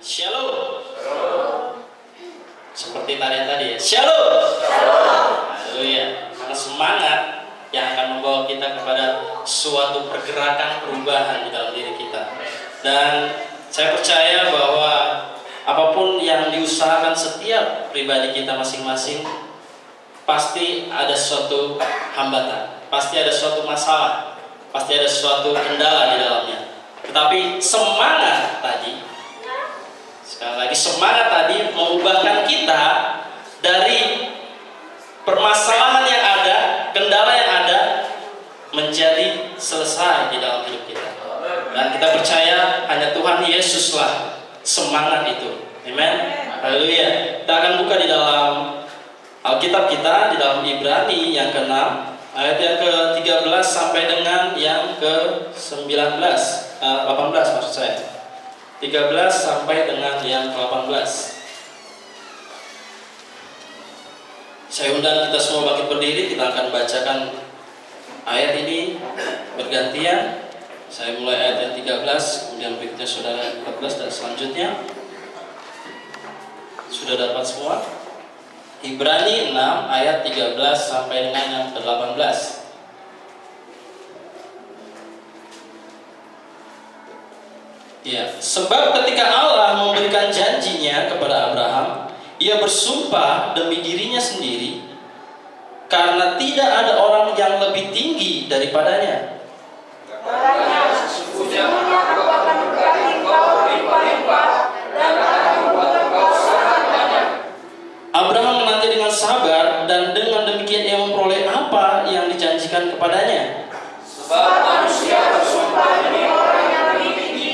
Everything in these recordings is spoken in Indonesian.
Shalom. Seperti tarian tadi ya. Shalom. Haleluya. Karena semangat yang akan membawa kita kepada suatu pergerakan perubahan di dalam diri kita. Dan saya percaya bahwa apapun yang diusahakan setiap pribadi kita masing-masing, pasti ada suatu hambatan, pasti ada suatu masalah, pasti ada suatu kendala di dalamnya. Tetapi semangat tadi, sekali lagi semangat tadi mengubahkan kita dari permasalahan yang ada, kendala yang ada, menjadi selesai di dalam hidup kita. Dan kita percaya hanya Tuhan Yesuslah semangat itu. Amen. Haleluya. Kita akan buka di dalam Alkitab kita, di dalam Ibrani yang ke-6, ayat yang ke-13 sampai dengan yang ke-18 maksud saya. 13 sampai dengan yang ke-18. Saya undang kita semua bangkit berdiri, kita akan bacakan ayat ini bergantian. Saya mulai ayat yang 13, kemudian berikutnya saudara 14 dan selanjutnya. Sudah dapat semua? Ibrani 6 ayat 13 sampai dengan yang ke-18. Ya, sebab ketika Allah memberikan janjinya kepada Abraham, ia bersumpah demi dirinya sendiri, karena tidak ada orang yang lebih tinggi daripadanya. Sesungguhnya aku akan berkati engkau berlimpah-limpah dan akan membuat engkau sangat banyak. Abraham menanti dengan sabar, dan dengan demikian ia memperoleh apa yang dijanjikan kepadanya. Sebab manusia bersumpah demi orang yang lebih tinggi,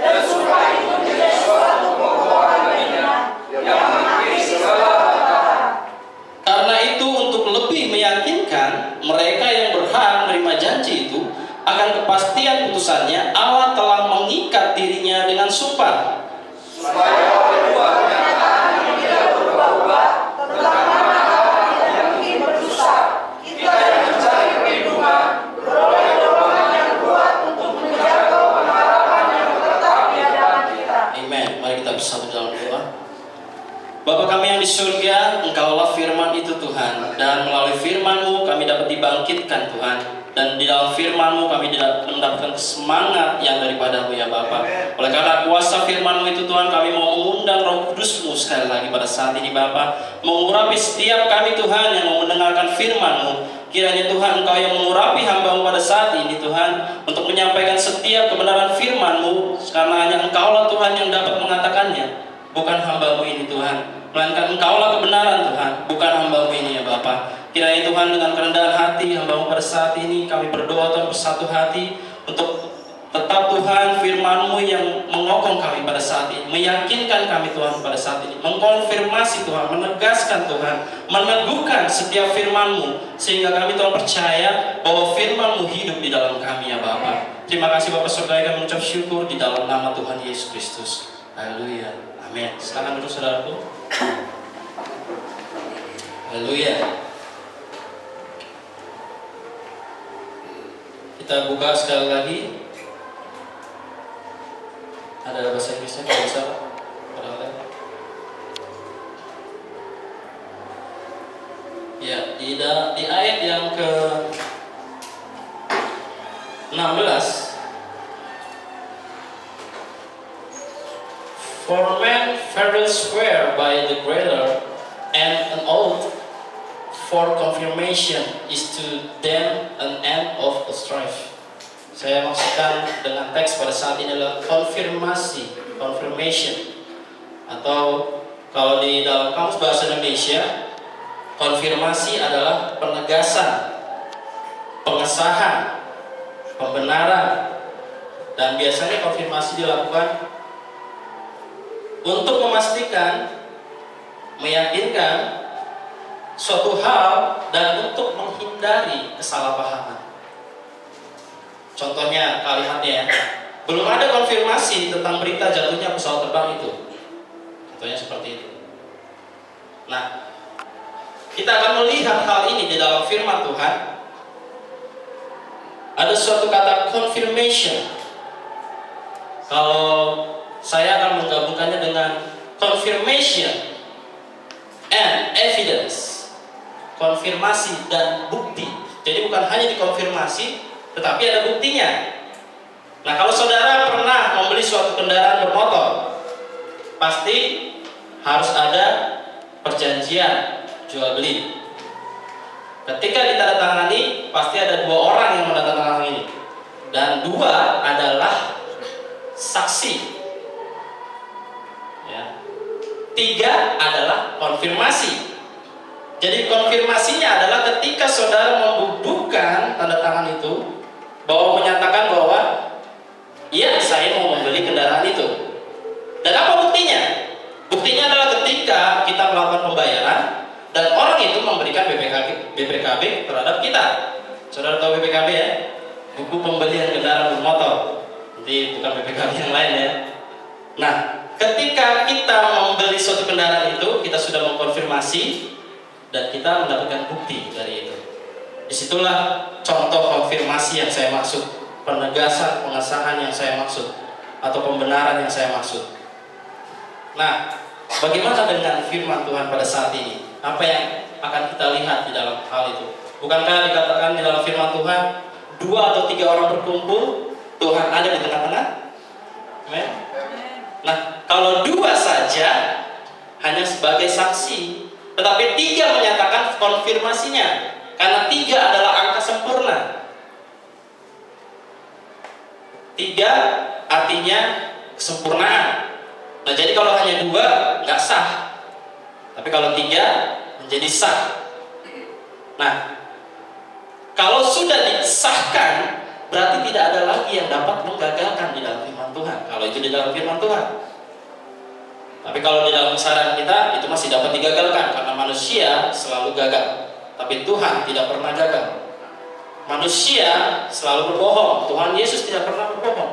dan sumpah itu menjadi suatu pengkokohan baginya yang mengakhiri segala kata. Karena itu untuk lebih meyakinkan mereka yang berhak menerima janji itu akan kepastian putusannya, Allah telah mengikat dirinya dengan sumpah, supaya kedua kenyataan yang tidak berubah-ubah tentang mana yang mungkin berdosa, kita yang mencari perlindungan beroleh dorongan yang kuat untuk menjaga pengharapan yang tetap di hadapan kita. Amen. Mari kita bersatu dalam doa. Bapa kami yang di surga, Engkaulah firman itu Tuhan, dan melalui firman-Mu kami dapat dibangkitkan Tuhan, dan di dalam firman-Mu kami mendapatkan semangat yang daripada-Mu ya Bapa. Oleh karena kuasa firman-Mu itu Tuhan, kami mau mengundang Roh Kudus-Mu sekali lagi pada saat ini Bapa, mengurapi setiap kami Tuhan yang mau mendengarkan firman-Mu. Kiranya Tuhan Engkau yang mengurapi hamba-Mu pada saat ini Tuhan, untuk menyampaikan setiap kebenaran firman-Mu, karena hanya Engkaulah Tuhan yang dapat mengatakannya, bukan hamba-Mu ini Tuhan, melainkan Engkaulah kebenaran Tuhan, bukan hamba-Mu ini ya Bapa. Kiranya Tuhan dengan kerendahan hati hamba-Mu pada saat ini, kami berdoa Tuhan bersatu hati untuk tetap Tuhan firman-Mu yang mengokong kami pada saat ini, meyakinkan kami Tuhan pada saat ini, mengkonfirmasi Tuhan, menegaskan Tuhan, meneguhkan setiap firman-Mu, sehingga kami Tuhan percaya bahwa firman-Mu hidup di dalam kami ya Bapa. Terima kasih Bapak, saudara kami mengucap syukur di dalam nama Tuhan Yesus Kristus. Haleluya. Amin. Silakan duduk saudaraku. Haleluya. Kita buka sekali lagi. Ada bahasa Inggrisnya kalau bisa Pak? Ya, di ayat yang ke 16. For men fairly swear by the greater, and an oath for confirmation is to them an end of a strife. Saya maksudkan dengan teks pada saat ini adalah konfirmasi, confirmation, atau kalau di dalam kamus bahasa Indonesia, konfirmasi adalah penegasan, pengesahan, pembenaran, dan biasanya konfirmasi dilakukan untuk memastikan, meyakinkan suatu hal, dan untuk menghindari kesalahpahaman. Contohnya, kalimatnya, belum ada konfirmasi tentang berita jatuhnya pesawat terbang itu. Contohnya seperti itu. Nah, kita akan melihat hal ini di dalam firman Tuhan. Ada suatu kata confirmation. Kalau saya akan menggabungkannya dengan confirmation and evidence. Konfirmasi dan bukti. Jadi bukan hanya dikonfirmasi, tetapi ada buktinya. Nah, kalau saudara pernah membeli suatu kendaraan bermotor, pasti harus ada perjanjian jual beli. Ketika ditandatangani, pasti ada 2 orang yang menandatangani, dan 2 adalah saksi. Ya. 3 adalah konfirmasi. Jadi konfirmasinya adalah ketika saudara membubuhkan tanda tangan itu, bahwa menyatakan bahwa iya, saya mau membeli kendaraan itu. Dan apa buktinya? Buktinya adalah ketika kita melakukan pembayaran dan orang itu memberikan BPKB terhadap kita. Saudara tahu BPKB ya? Buku pembelian kendaraan bermotor. Jadi bukan BPKB yang lain ya. Nah, ketika kita membeli suatu kendaraan itu, kita sudah mengkonfirmasi dan kita mendapatkan bukti dari itu. Disitulah contoh konfirmasi yang saya maksud, penegasan, pengesahan yang saya maksud, atau pembenaran yang saya maksud. Nah, bagaimana dengan firman Tuhan pada saat ini? Apa yang akan kita lihat di dalam hal itu? Bukankah dikatakan di dalam firman Tuhan, 2 atau 3 orang berkumpul, Tuhan ada di tengah-tengah? Amen. Nah, kalau 2 saja hanya sebagai saksi, tetapi 3 menyatakan konfirmasinya, karena 3 adalah angka sempurna. 3 artinya kesempurnaan. Nah, jadi kalau hanya 2 nggak sah, tapi kalau 3 menjadi sah. Nah, kalau sudah disahkan, berarti tidak ada lagi yang dapat menggagalkan di dalam firman Tuhan. Kalau itu di dalam firman Tuhan. Tapi kalau di dalam saran kita, itu masih dapat digagalkan, karena manusia selalu gagal. Tapi Tuhan tidak pernah gagal. Manusia selalu berbohong. Tuhan Yesus tidak pernah berbohong.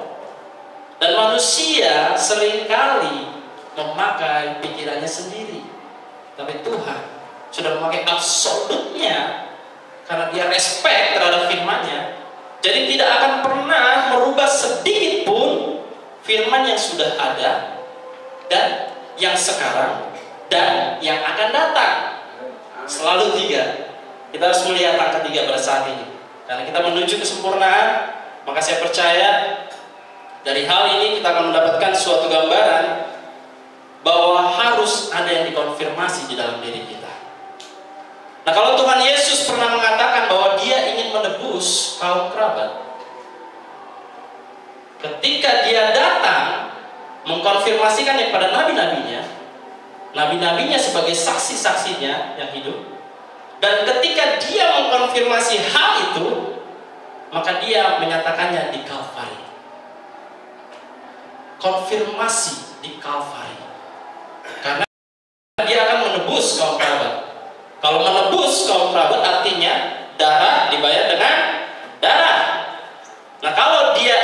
Dan manusia seringkali memakai pikirannya sendiri. Tapi Tuhan sudah memakai absolutnya, karena dia respect terhadap firman-Nya. Jadi tidak akan pernah merubah sedikit pun firman yang sudah ada, dan yang sekarang, dan yang akan datang. Selalu 3. Kita harus melihat angka 3 pada saat ini, karena kita menuju kesempurnaan. Maka saya percaya dari hal ini kita akan mendapatkan suatu gambaran bahwa harus ada yang dikonfirmasi di dalam diri kita. Nah, kalau Tuhan Yesus pernah mengatakan bahwa Dia ingin menebus kaum kerabat, ketika Dia datang mengkonfirmasikannya kepada nabi-nabinya sebagai saksi-saksinya yang hidup. Dan ketika Dia mengkonfirmasi hal itu, maka Dia menyatakannya di Kalvari. Konfirmasi di Kalvari, karena Dia akan menebus kaum kerabat. Kalau menebus kaum kerabat artinya darah dibayar dengan darah. Nah, kalau Dia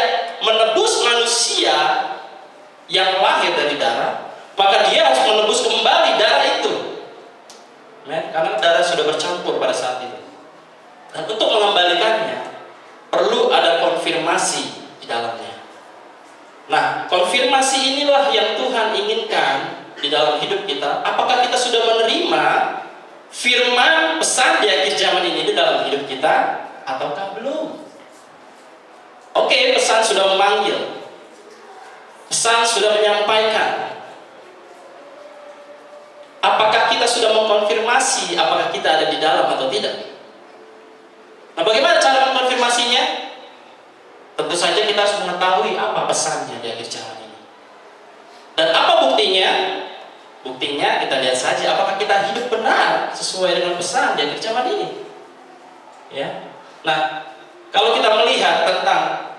menebus manusia yang lahir dari darah, maka Dia harus menebus kembali darah itu. Karena darah sudah bercampur pada saat itu. Dan untuk mengembalikannya, perlu ada konfirmasi di dalamnya. Nah, konfirmasi inilah yang Tuhan inginkan di dalam hidup kita. Apakah kita sudah menerima firman pesan di akhir zaman ini di dalam hidup kita, ataukah belum? Oke, pesan sudah memanggil, pesan sudah menyampaikan. Apakah kita sudah mengkonfirmasi apakah kita ada di dalam atau tidak? Nah, bagaimana cara mengkonfirmasinya? Tentu saja kita harus mengetahui apa pesannya di akhir zaman ini. Dan apa buktinya? Buktinya kita lihat saja apakah kita hidup benar sesuai dengan pesan di akhir zaman ini. Ya. Nah, kalau kita melihat tentang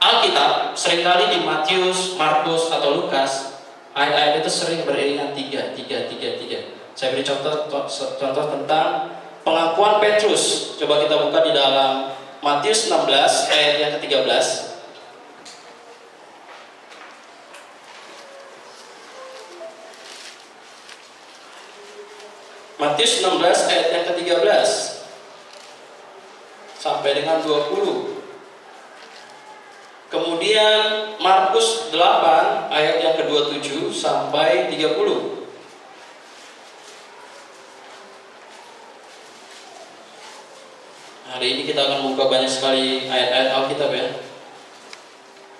Alkitab, seringkali di Matius, Markus, atau Lukas, ayat-ayat itu sering beriringan 3. Saya beri contoh tentang pengakuan Petrus. Coba kita buka di dalam Matius 16 ayat yang ke-13. Matius 16 ayat yang ke-13 sampai dengan 20. Kemudian Kemudian Markus 8 ayat yang ke-27 sampai 30. Hari ini kita akan buka banyak sekali ayat-ayat Alkitab ya.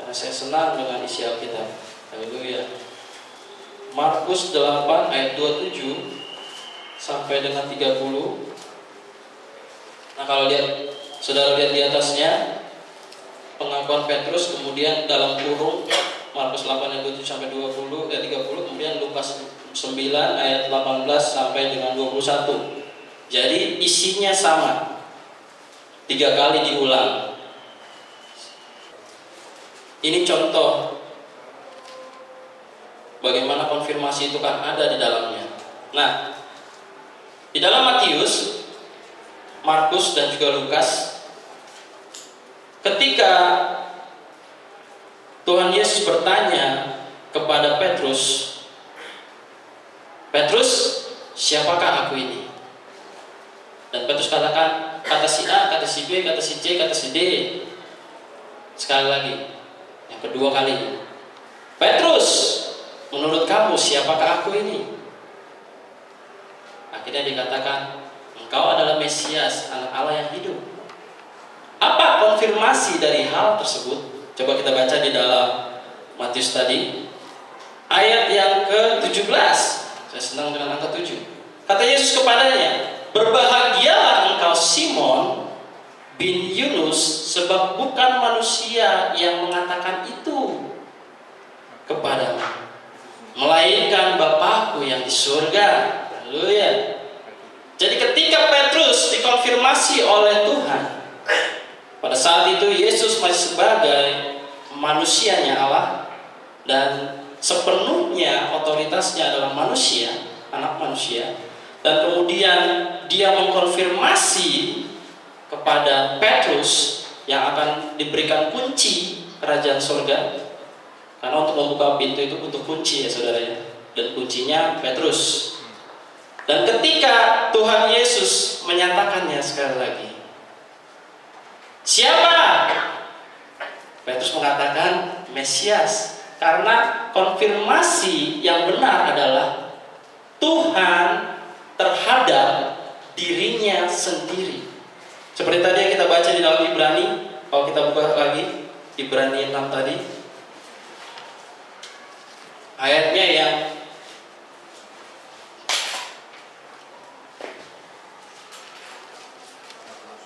Karena saya senang dengan isi Alkitab. Haleluya. Markus 8 ayat 27 sampai dengan 30. Nah, kalau saudara lihat di atasnya pengakuan Petrus, kemudian dalam kurung Markus 8 ayat 27 sampai 30, 30, kemudian Lukas 9 ayat 18 sampai dengan 21. Jadi isinya sama. 3 kali diulang. Ini contoh bagaimana konfirmasi itu kan ada di dalamnya. Nah, di dalam Matius, Markus dan juga Lukas, ketika Tuhan Yesus bertanya kepada Petrus, "Petrus, siapakah aku ini?" Dan Petrus katakan, kata si A, kata si B, kata si C, kata si D. Sekali lagi, yang kedua kali, "Petrus, menurut kamu siapakah aku ini?" Akhirnya dikatakan, "Engkau adalah Mesias, Anak Allah yang hidup." Apa konfirmasi dari hal tersebut? Coba kita baca di dalam Matius tadi, ayat yang ke-17. Saya senang dengan angka 7. Kata Yesus kepadanya, "Berbahagialah engkau Simon bin Yunus, sebab bukan manusia yang mengatakan itu kepadamu, melainkan Bapakku yang di surga." Haleluya. Jadi ketika Petrus dikonfirmasi oleh Tuhan, pada saat itu Yesus masih sebagai manusianya Allah dan sepenuhnya otoritasnya adalah manusia, anak manusia. Dan kemudian dia mengkonfirmasi kepada Petrus yang akan diberikan kunci kerajaan surga. Karena untuk membuka pintu itu butuh kunci ya saudara ya. Dan kuncinya Petrus. Dan ketika Tuhan Yesus menyatakannya sekali lagi, "Siapa?" Petrus mengatakan Mesias. Karena konfirmasi yang benar adalah Tuhan terhadap dirinya sendiri. Seperti tadi yang kita baca di dalam Ibrani. Kalau kita buka lagi Ibrani 6 tadi, ayatnya yang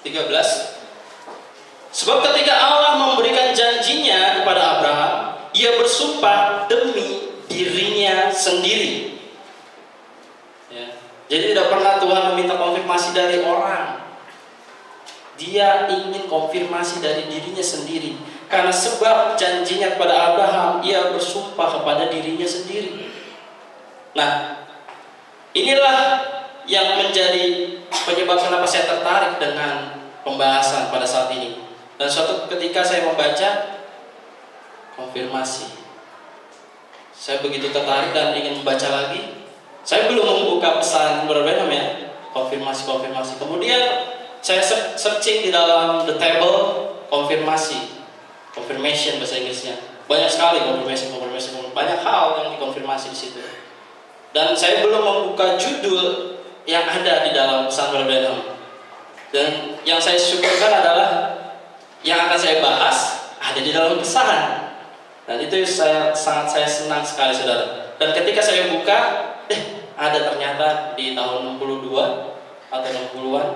ke-13. "Sebab ketika Allah memberikan janjinya kepada Abraham, ia bersumpah demi dirinya sendiri." Ya. Jadi tidak pernah Tuhan meminta konfirmasi dari orang. Dia ingin konfirmasi dari dirinya sendiri. Karena sebab janjinya kepada Abraham, ia bersumpah kepada dirinya sendiri. Nah, inilah yang menjadi penyebab kenapa saya tertarik dengan pembahasan pada saat ini. Dan suatu ketika saya membaca konfirmasi, saya begitu tertarik dan ingin membaca lagi. Saya belum membuka pesan berbeda ya, konfirmasi. Kemudian saya searching di dalam the table confirmation bahasa Inggrisnya. Banyak sekali confirmation, banyak hal yang dikonfirmasi di situ. Dan saya belum membuka judul yang ada di dalam pesan berbeda. Dan yang saya syukurkan adalah yang akan saya bahas ada di dalam pesan. Dan itu sangat saya senang sekali saudara. Dan ketika saya buka, ada ternyata di tahun 62 atau 60-an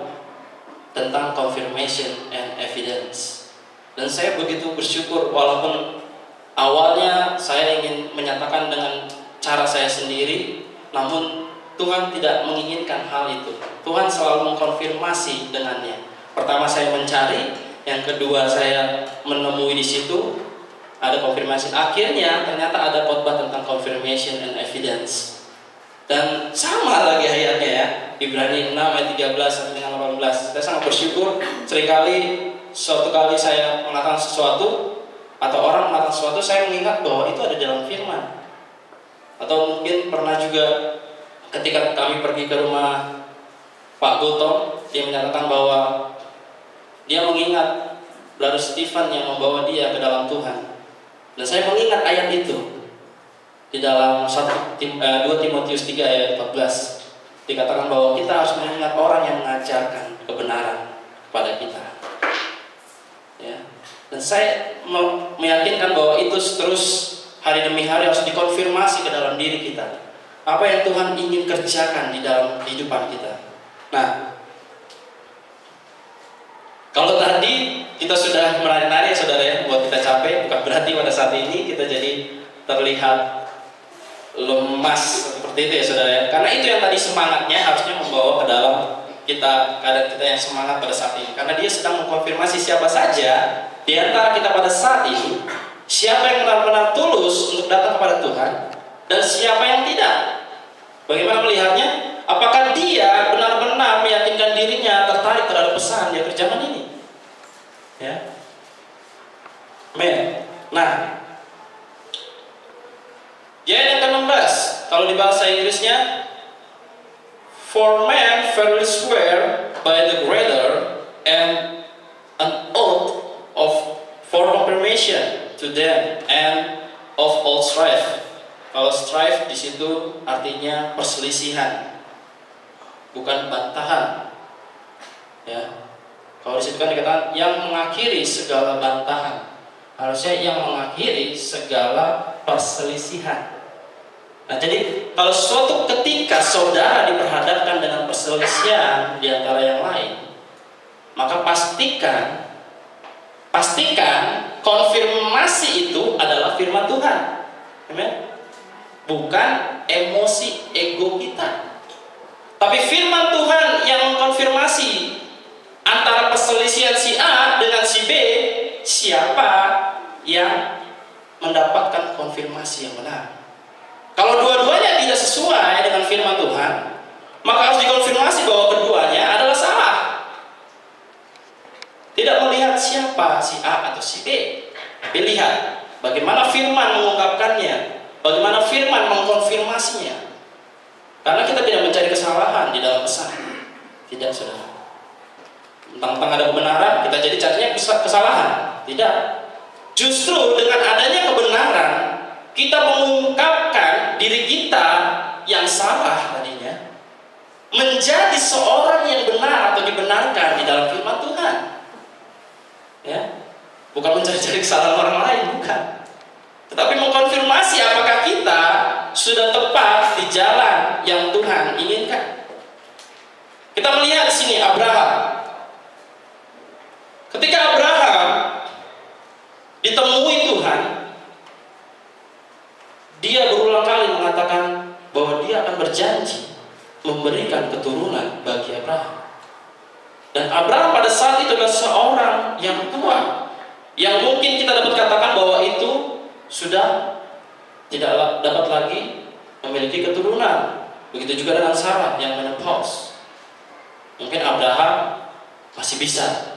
tentang confirmation and evidence. Dan saya begitu bersyukur walaupun awalnya saya ingin menyatakan dengan cara saya sendiri, namun Tuhan tidak menginginkan hal itu. Tuhan selalu mengkonfirmasi dengannya. Pertama saya mencari, yang kedua saya menemui di situ ada konfirmasi. Akhirnya ternyata ada khotbah tentang confirmation and evidence. Dan sama lagi ayatnya ya, Ibrani 6 ayat 13 sampai dengan 18. Saya sangat bersyukur. Seringkali suatu kali saya mengatakan sesuatu atau orang mengatakan sesuatu, saya mengingat bahwa itu ada dalam firman. Atau mungkin pernah juga ketika kami pergi ke rumah Pak Gotong, dia menyatakan bahwa dia mengingat Brother Stephen yang membawa dia ke dalam Tuhan. Dan saya mengingat ayat itu di dalam 2 Timotius 3 ayat 14. Dikatakan bahwa kita harus mengingat orang yang mengajarkan kebenaran kepada kita. Ya. Dan saya meyakinkan bahwa itu terus hari demi hari harus dikonfirmasi ke dalam diri kita. Apa yang Tuhan ingin kerjakan di dalam kehidupan kita. Nah, kalau tadi kita sudah menari-nari ya saudara ya, buat kita capek, bukan berarti pada saat ini kita jadi terlihat lemas seperti itu ya saudara ya. Karena itu yang tadi semangatnya harusnya membawa ke dalam kita, keadaan kita yang semangat pada saat ini. Karena dia sedang mengkonfirmasi siapa saja di antara kita pada saat ini, siapa yang benar-benar tulus untuk datang kepada Tuhan dan siapa yang tidak. Bagaimana melihatnya? Apakah dia benar-benar meyakinkan dirinya tertarik terhadap pesan di akhir zaman ini? Ya. Amen. Nah, ayat yang ke-16, kalau di bahasa Inggrisnya, for man fairly swear by the greater and an oath for confirmation to them and of all strife. Kalau strife di situ artinya perselisihan, bukan bantahan. Ya. Kalau di situ kan dikatakan yang mengakhiri segala bantahan. Harusnya yang mengakhiri segala perselisihan. Nah, jadi kalau suatu ketika saudara diperhadapkan dengan perselisihan di antara yang lain, maka pastikan konfirmasi itu adalah firman Tuhan. Amen. Bukan emosi ego kita. Tapi firman Tuhan yang mengkonfirmasi antara perselisihan si A dengan si B, siapa yang mendapatkan konfirmasi yang benar. Kalau dua-duanya tidak sesuai dengan firman Tuhan, maka harus dikonfirmasi bahwa keduanya adalah salah. Tidak melihat siapa si A atau si B, tapi lihat bagaimana firman mengungkapkannya, bagaimana firman mengkonfirmasinya. Karena kita tidak mencari kesalahan di dalam pesan. Tidak, saudara. Tentang ada kebenaran, kita jadi carinya kesalahan. Tidak. Justru dengan adanya kebenaran, kita mengungkapkan diri kita yang salah tadinya menjadi seorang yang benar atau dibenarkan di dalam firman Tuhan. Ya, bukan mencari-cari kesalahan orang lain, bukan. Tetapi mengkonfirmasi apakah kita sudah tepat di jalan yang Tuhan inginkan. Kita melihat di sini Abraham. Ketika Abraham ditemui Tuhan, dia berulang kali mengatakan bahwa dia akan berjanji memberikan keturunan bagi Abraham. Dan Abraham pada saat itu adalah seorang yang tua, yang mungkin kita dapat katakan bahwa itu sudah tidak dapat lagi memiliki keturunan. Begitu juga dengan Sarah yang menopause. Mungkin Abraham masih bisa,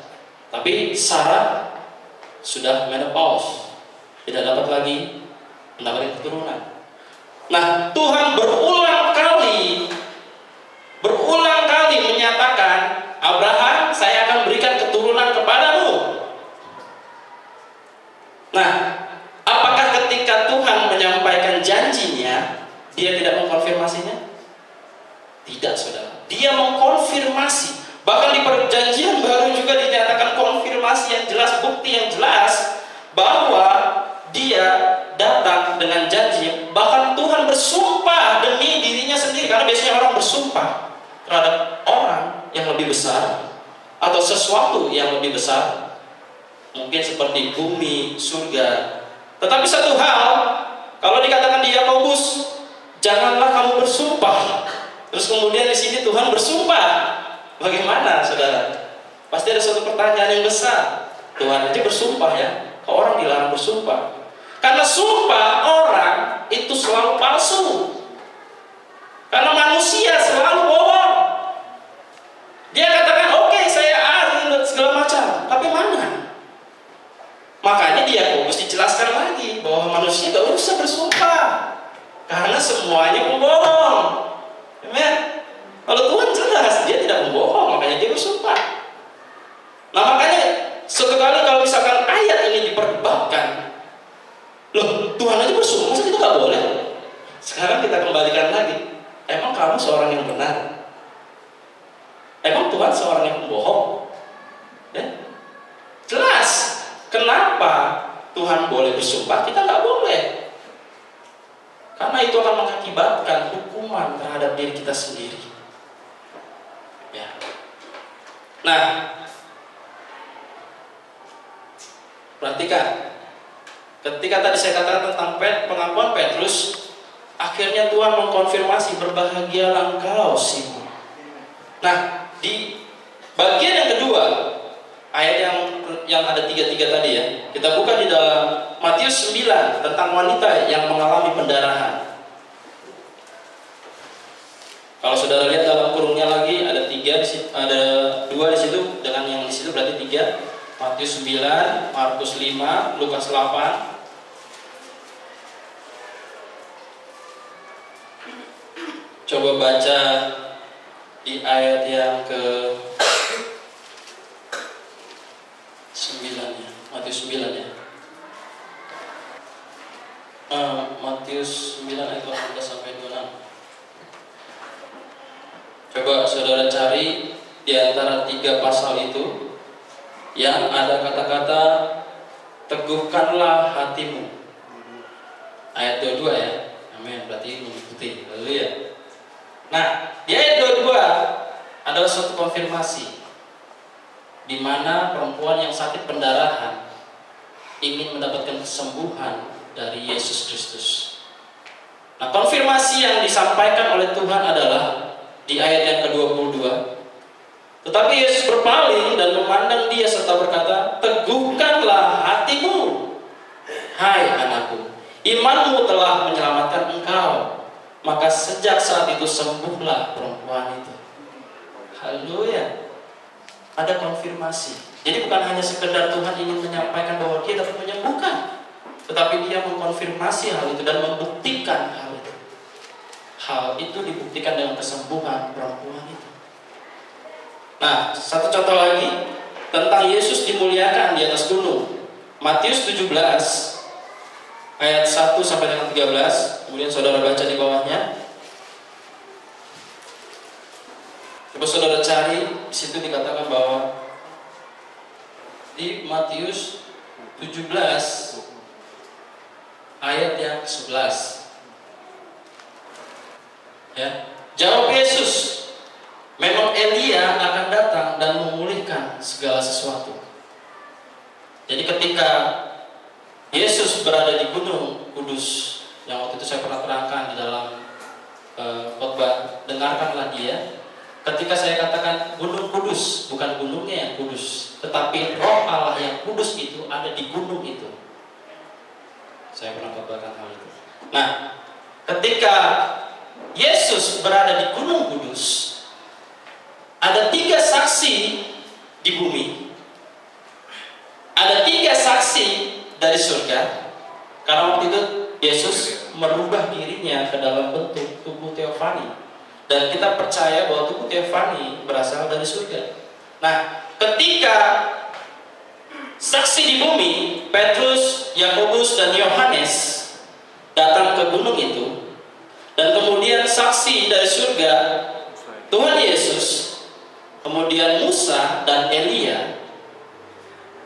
tapi Sarah sudah menopause, tidak dapat lagi mendapatkan keturunan. Nah, Tuhan berulang kali menyatakan, Abraham, saya akan berikan keturunan kepadamu. Nah, apakah ketika Tuhan menyampaikan janjinya, dia tidak mengkonfirmasinya? Tidak, saudara. Dia mengkonfirmasi. Bahkan di perjanjian baru juga dinyatakan konfirmasi yang jelas, bukti yang jelas bahwa dia datang dengan janji. Bahkan Tuhan bersumpah demi dirinya sendiri. Karena biasanya orang bersumpah terhadap orang yang lebih besar atau sesuatu yang lebih besar, mungkin seperti bumi, surga. Tetapi satu hal, kalau dikatakan di Yakobus, janganlah kamu bersumpah. Terus kemudian di sini Tuhan bersumpah. Bagaimana, saudara? Pasti ada suatu pertanyaan yang besar. Tuhan aja bersumpah ya, kok orang dilarang bersumpah? Karena sumpah orang itu selalu palsu. Karena manusia selalu bohong. Dia katakan, oke, saya segala macam, tapi mana? Makanya di Yakobus dijelaskan lagi bahwa manusia gak usah bersumpah, karena semuanya pembohong. Amen. Kalau Tuhan jelas, dia tidak membohong, makanya dia bersumpah. Nah, makanya suatu kali kalau misalkan ayat ini diperdebatkan, Emang kamu seorang yang benar? Emang Tuhan seorang yang pembohong? Ya? Jelas. Kenapa Tuhan boleh bersumpah, kita nggak boleh? Karena itu akan mengakibatkan hukuman terhadap diri kita sendiri. Ya. Nah, perhatikan. Ketika tadi saya katakan tentang pengakuan Petrus, akhirnya Tuhan mengkonfirmasi, berbahagialah engkau Simon. Nah, di bagian yang kedua, ayat yang ada 3:3 tadi ya, kita buka di dalam Matius 9 tentang wanita yang mengalami pendarahan. Kalau saudara lihat dalam kurungnya lagi ada 3 ada 2 di situ, dengan yang di situ berarti 3. Matius 9, Markus 5, Lukas 8. Coba baca di ayat yang ke 9 ya, Matius 9 ya. Matius 9 ayat 18 sampai 26. Coba saudara cari di antara 3 pasal itu yang ada kata-kata teguhkanlah hatimu. Ayat 22 ya. Amin, berarti mengikuti. Haleluya. Nah, di ayat 22 adalah suatu konfirmasi di mana perempuan yang sakit pendarahan ingin mendapatkan kesembuhan dari Yesus Kristus. Nah, konfirmasi yang disampaikan oleh Tuhan adalah di ayat yang ke-22. Tetapi Yesus berpaling dan memandang dia serta berkata, teguhkanlah hatimu, hai anakku, imanmu telah menyelamatkan engkau. Maka sejak saat itu sembuhlah perempuan itu. Haleluya. Ada konfirmasi. Jadi bukan hanya sekedar Tuhan ingin menyampaikan bahwa dia dapat menyembuhkan, tetapi dia mengkonfirmasi hal itu dan membuktikan hal itu. Hal itu dibuktikan dengan kesembuhan perempuan itu. Nah, satu contoh lagi tentang Yesus dimuliakan di atas gunung. Matius 17 ayat 1 sampai dengan 13. Kemudian saudara baca di bawahnya. Coba saudara cari, di situ dikatakan bahwa di Matius 17 ayat yang 11. Ya. Jawab Yesus, memang Elia akan datang dan memulihkan segala sesuatu. Jadi ketika Yesus berada di Gunung Kudus, yang waktu itu saya pernah terangkan di dalam khotbah, dengarkanlah dia. Ketika saya katakan Gunung Kudus, bukan gunungnya yang kudus, tetapi Roh Allah yang kudus itu ada di gunung itu. Saya pernah khotbahkan hal itu. Nah, ketika Yesus berada di Gunung Kudus, ada 3 saksi di bumi, ada 3 saksi dari surga. Karena waktu itu Yesus merubah dirinya ke dalam bentuk tubuh teofani, dan kita percaya bahwa tubuh teofani berasal dari surga. Nah, ketika saksi di bumi, Petrus, Yakobus, dan Yohanes datang ke gunung itu, dan kemudian saksi dari surga Tuhan Yesus, kemudian Musa dan Elia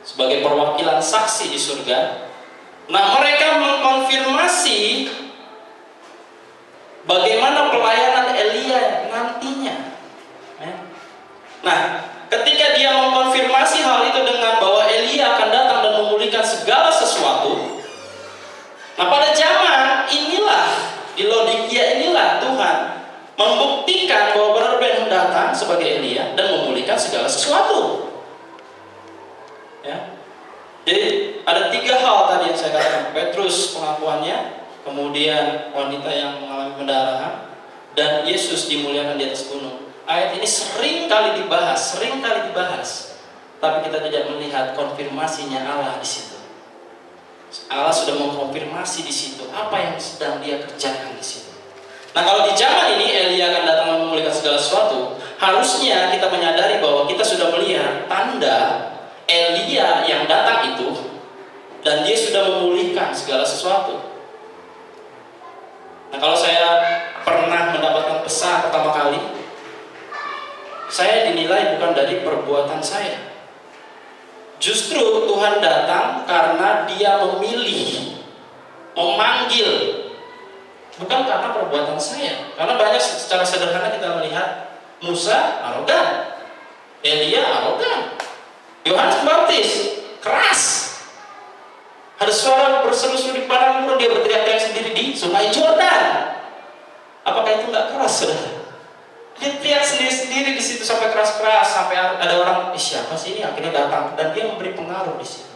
sebagai perwakilan saksi di surga. Nah, mereka mengkonfirmasi bagaimana pelayanan Elia nantinya. Nah, ketika dia mengkonfirmasi hal itu dengan bahwa Elia akan datang dan memulihkan segala sesuatu. Nah, pada zaman inilah, di Laodikia inilah Tuhan membuktikan bahwa benar-benar datang sebagai Elia dan memulihkan segala sesuatu. Ya. Jadi ada 3 hal tadi yang saya katakan. Petrus pengakuannya, kemudian wanita yang mengalami pendarahan, dan Yesus dimuliakan di atas gunung. Ayat ini sering kali dibahas, tapi kita tidak melihat konfirmasinya Allah di situ. Allah sudah mengkonfirmasi di situ apa yang sedang Dia kerjakan di situ. Nah, kalau di zaman ini Elia akan datang memulihkan segala sesuatu, harusnya kita menyadari bahwa kita sudah melihat tanda Elia yang datang itu, dan dia sudah memulihkan segala sesuatu. Nah, kalau saya pernah mendapatkan besar pertama kali, saya dinilai bukan dari perbuatan saya. Justru Tuhan datang karena Dia memilih, memanggil, bukan karena perbuatan saya. Karena banyak secara sederhana kita melihat Musa arogan, Elia arogan, Yohanes Pembaptis keras. Ada suara berseru-seru di padang gurun, dia berteriak-teriak sendiri di sungai Yordan. Apakah itu nggak keras, saudara? Dia teriak sendiri-sendiri di situ sampai keras-keras, sampai ada orang, siapa sih ini? Akhirnya datang, dan dia memberi pengaruh di situ.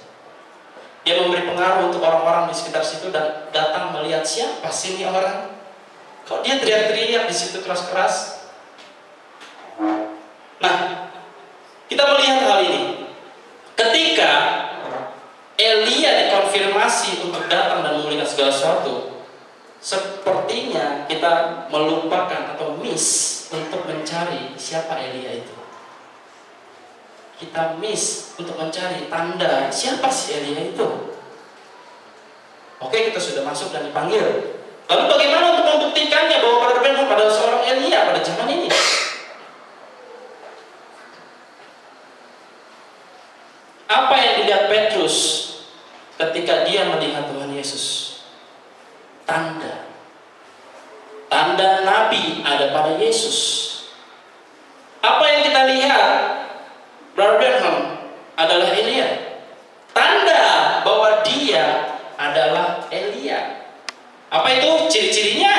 Dia memberi pengaruh untuk orang-orang di sekitar situ dan datang melihat siapa sih ini orang. Kok dia teriak-teriak di situ keras-keras? Nah, kita melihat hal ini. Ketika Elia dikonfirmasi untuk datang dan memulihkan segala sesuatu, sepertinya kita melupakan atau miss untuk mencari siapa Elia itu. Kita miss untuk mencari tanda siapa si Elia itu. Oke, kita sudah masuk dan dipanggil. Lalu bagaimana untuk membuktikannya bahwa Brother Branham adalah seorang Elia pada zaman ini? Apa yang dilihat Petrus ketika dia melihat Tuhan Yesus? Tanda Nabi ada pada Yesus. Apa yang kita lihat? Brother Branham adalah Elia. Tanda bahwa dia adalah Elia. Apa itu ciri-cirinya?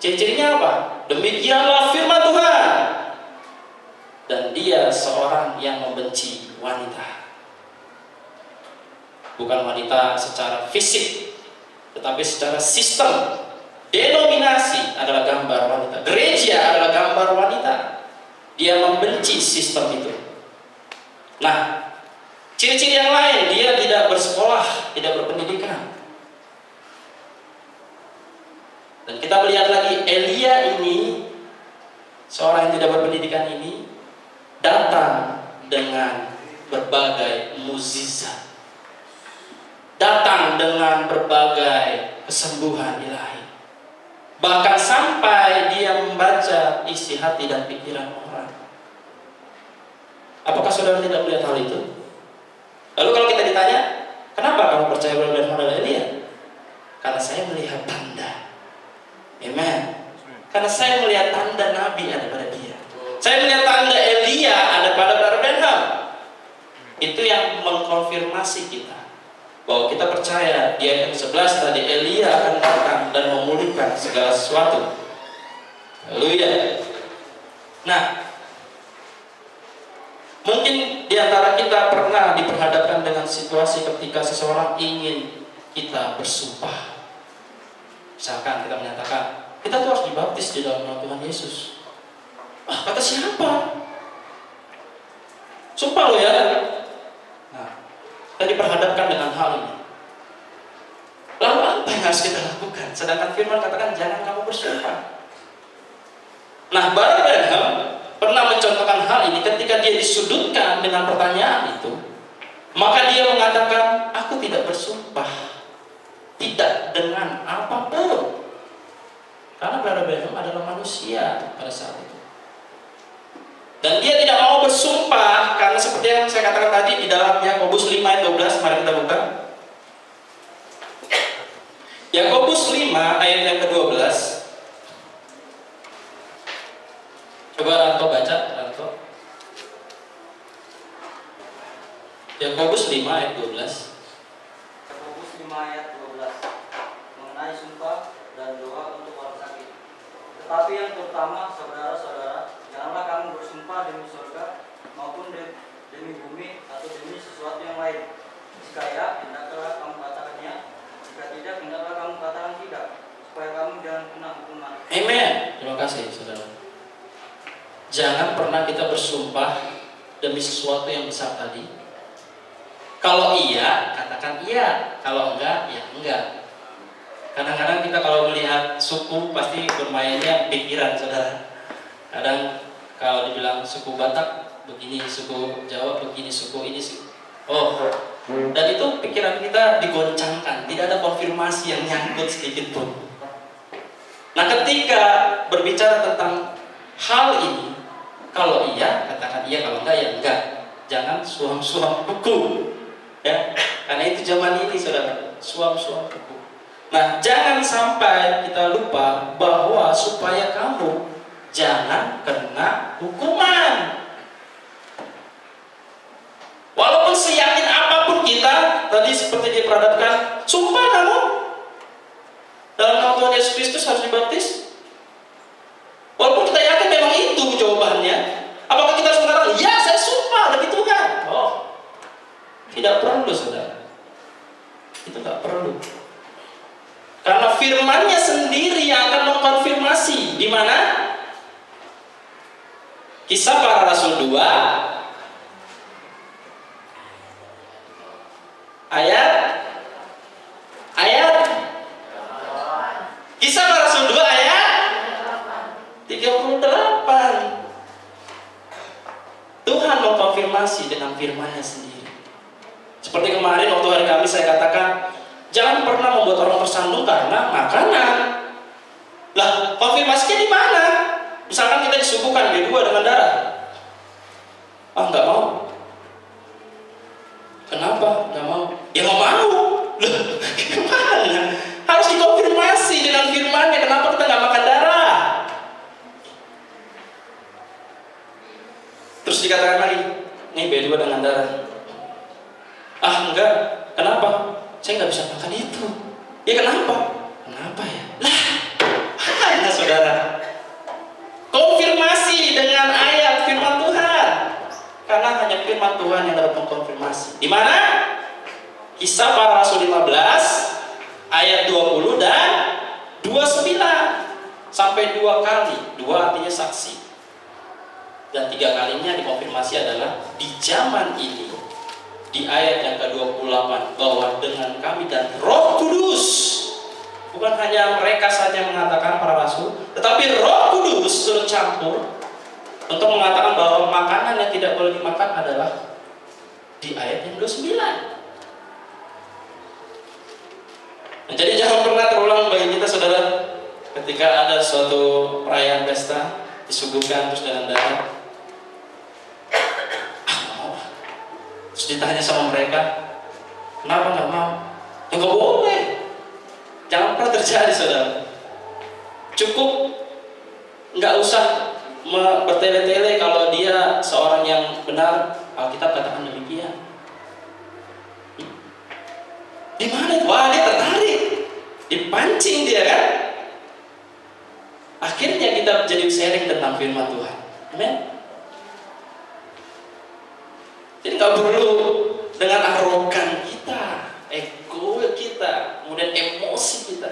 Ciri-cirinya apa? Demikianlah firman Tuhan. Dan dia seorang yang membenci wanita. Bukan wanita secara fisik, tetapi secara sistem. Denominasi adalah gambar wanita, gereja adalah gambar wanita. Dia membenci sistem itu. Nah, ciri-ciri yang lain, dia tidak bersekolah, tidak berpendidikan. Dan kita melihat lagi Elia ini, seorang yang tidak berpendidikan ini, datang dengan berbagai mukjizat, datang dengan berbagai kesembuhan ilahi. Bahkan sampai dia membaca isi hati dan pikiran orang. Apakah saudara tidak melihat hal itu? Lalu kalau kita ditanya, kenapa kamu percaya bahwa Tuhan adalah Elia? Karena saya melihat tanda. Amen. Karena saya melihat tanda Nabi ada pada dia. Saya melihat tanda Elia ada pada Brother Branham. Itu yang mengkonfirmasi kita bahwa kita percaya di ayat 11 tadi Elia akan datang dan memulihkan segala sesuatu. Haleluya. Nah, mungkin di antara kita pernah diperhadapkan dengan situasi ketika seseorang ingin kita bersumpah. Misalkan kita menyatakan, kita tuh harus dibaptis di dalam nama Tuhan Yesus. Ah, kata siapa? Sumpah lo ya. Nah, kita diperhadapkan dengan hal ini. Lalu apa yang harus kita lakukan? Sedangkan firman katakan jangan kamu bersumpah. Nah, Brother Branham pernah mencontohkan hal ini ketika dia disudutkan dengan pertanyaan itu. Maka dia mengatakan, aku tidak bersumpah, tidak dengan apapun. Karena Brother Branham adalah manusia pada saat itu. Dan dia tidak mau bersumpah karena seperti yang saya katakan tadi di dalam Yakobus 5 ayat 12, mari kita buka. Yakobus 5 ayat yang ke-12. Coba Ranto baca, Ranto. Yakobus 5 ayat 12. Yakobus 5 ayat 12 mengenai sumpah dan doa untuk orang sakit. Tetapi yang terutama, saudara-saudara, janganlah kamu bersumpah demi surga maupun demi bumi atau demi sesuatu yang lain. Jika ya, hendaklah kamu katakannya. Jika tidak, hendaklah kamu katakan tidak, supaya kamu jangan kena hukuman. Amen. Terima kasih, saudara. Jangan pernah kita bersumpah demi sesuatu yang besar tadi. Kalau iya, katakan iya. Kalau enggak, ya enggak. Kadang-kadang kita kalau melihat suku pasti bermainnya pikiran, saudara. Kadang kalau dibilang suku Batak begini, suku Jawa begini, suku ini sih. Oh, dan itu pikiran kita digoncangkan, tidak ada konfirmasi yang nyangkut sedikit pun. Nah, ketika berbicara tentang hal ini, kalau iya katakan iya, kalau enggak ya enggak. Jangan suam-suam kuku, ya. Karena itu zaman ini saudara, suam-suam kuku. Nah, jangan sampai kita lupa bahwa supaya kamu jangan kena hukuman. Walaupun seyakin apapun kita, tadi seperti diperadakan, sumpah kamu dalam nama Tuhan Yesus Kristus harus dibaptis. Walaupun kita yakin memang itu jawabannya, apakah kita harus mengatakan, ya saya sumpah demi Tuhan? Oh, tidak perlu saudara. Itu tidak perlu. Karena firman-Nya sendiri yang akan mengkonfirmasi. Di mana? Kisah Para Rasul 2 ayat Kisah Para Rasul 2 ayat 38. Tuhan mengkonfirmasi dengan firman-Nya sendiri. Seperti kemarin waktu hari Kamis saya katakan, jangan pernah membuat orang tersandung karena makanan. Lah, konfirmasinya di mana? Misalkan kita disuguhkan B2 dengan darah. Ah, nggak mau. Kenapa? Nggak mau. Ya nggak mau. Loh, gimana? Harus dikonfirmasi dengan firman-Nya. Kenapa kita nggak makan darah? Terus dikatakan lagi, nih B2 dengan darah. Ah, enggak. Kenapa? Saya nggak bisa makan itu. Ya kenapa? Kenapa ya? Lah, mana saudara? Konfirmasi dengan ayat firman Tuhan. Karena hanya firman Tuhan yang dapat mengkonfirmasi. Di mana? Kisah Para Rasul 15 ayat 20 dan 29. Sampai 2 kali. 2 artinya saksi. Dan 3 kalinya dikonfirmasi adalah di zaman ini. Di ayat yang ke-28, bahwa dengan kami dan Roh Kudus. Bukan hanya mereka saja mengatakan para rasul, tetapi Roh Kudus turut campur untuk mengatakan bahwa makanan yang tidak boleh dimakan adalah di ayat yang 29. Nah, jadi jangan pernah terulang bagi kita saudara, ketika ada suatu perayaan pesta disuguhkan terus dengan darah. Terus ditanya sama mereka, kenapa nggak mau? Ya nggak boleh. Jangan pernah terjadi saudara. Cukup nggak usah bertele-tele kalau dia seorang yang benar. Alkitab katakan demikian. Di mana? Wah, dia tertarik, dipancing dia kan. Akhirnya kita jadi sharing tentang firman Tuhan. Amin. Jadi nggak perlu dengan arogan kita, ego kita, kemudian emosi kita.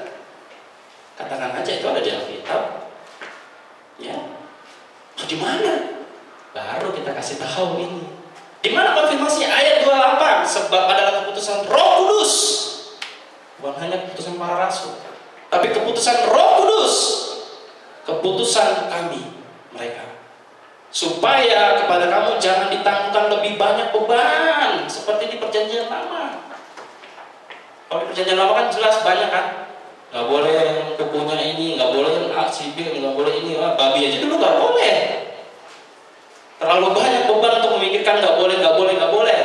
Katakan aja itu ada di Alkitab. Ya, di mana? Baru kita kasih tahu ini. Di mana konfirmasi ayat 28? Sebab adalah keputusan Roh Kudus. Bukan hanya keputusan para rasul, tapi keputusan Roh Kudus. Keputusan kami, mereka. Supaya kepada kamu jangan ditanggung lebih banyak beban seperti di Perjanjian Lama. Kalau di Perjanjian Lama kan jelas banyak kan, nggak boleh kukunya ini, nggak boleh sipil, nggak boleh ini, babi aja dulu nggak boleh. Terlalu banyak beban untuk memikirkan nggak boleh, nggak boleh, nggak boleh.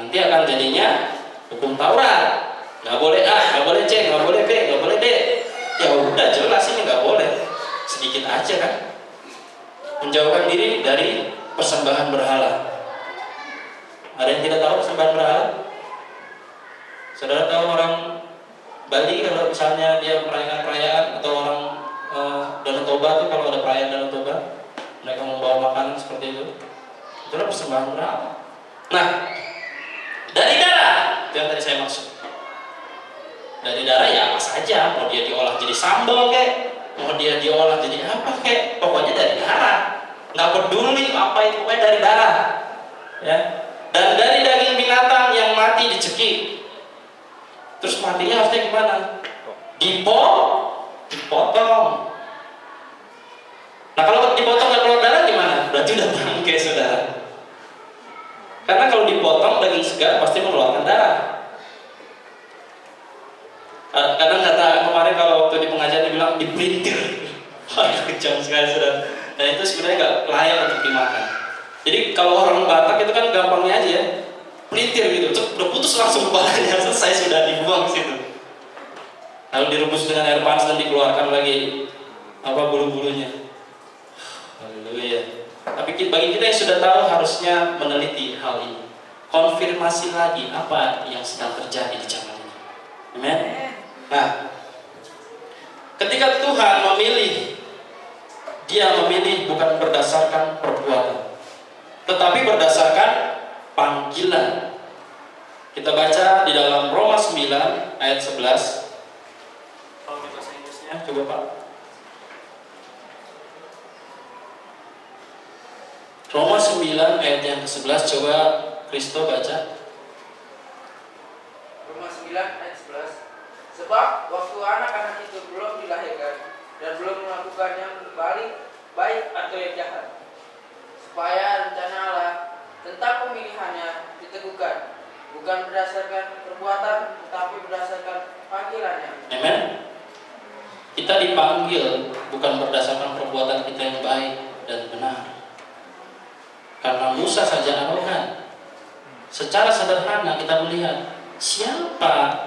Nanti akan jadinya hukum Taurat, nggak boleh A, nggak boleh C, nggak boleh B, nggak boleh D. Ya udah jelas ini nggak boleh, sedikit aja kan. Menjauhkan diri dari persembahan berhala. Ada yang tidak tahu persembahan berhala? Saudara tahu orang Bali kalau misalnya dia merayakan perayaan, atau orang Danau Toba itu kalau ada perayaan Danau Toba, mereka membawa makanan seperti itu. Itulah persembahan berhala. Nah, dari darah itu yang tadi saya maksud. Dari darah ya apa saja, mau dia diolah jadi sambal kek, mau dia diolah jadi apa kek, pokoknya dari darah. Nggak peduli apa itu, pokoknya dari darah, ya. Dan dari daging binatang yang mati dicekik. Terus matinya harusnya gimana? Dipotong. Nah kalau dipotong nggak keluar darah gimana? Berarti udah bangkai saudara. Karena kalau dipotong daging segar pasti mengeluarkan darah. Kadang kata kemarin kalau waktu di pengajian dibilang dipelintir. Aduh, kejam sekali saudara. Dan itu sebenarnya nggak layak untuk dimakan. Jadi kalau orang Batak itu kan gampangnya aja ya, pelintir gitu, udah putus langsung kepalanya, selesai sudah dibuang situ. Lalu direbus dengan air panas dan dikeluarkan lagi bulu-bulunya. Haleluya. Tapi bagi kita yang sudah tahu harusnya meneliti hal ini, konfirmasi lagi apa yang sedang terjadi di zaman ini. Amen. Nah, ketika Tuhan memilih, Dia memilih bukan berdasarkan perbuatan, tetapi berdasarkan panggilan. Kita baca di dalam Roma 9 ayat 11. Kalau bahasa Inggrisnya coba Pak. Roma 9 ayat yang ke-11, coba Kristo baca. Roma 9 ayat 11. Sebab waktu anak-anak itu belum dilahirkan dan belum melakukan yang baik atau yang jahat, supaya rencana Allah tentang pemilihannya diteguhkan, bukan berdasarkan perbuatan, tetapi berdasarkan panggilannya. Amen. Kita dipanggil bukan berdasarkan perbuatan kita yang baik dan benar. Karena Musa saja arogan. Secara sederhana kita melihat siapa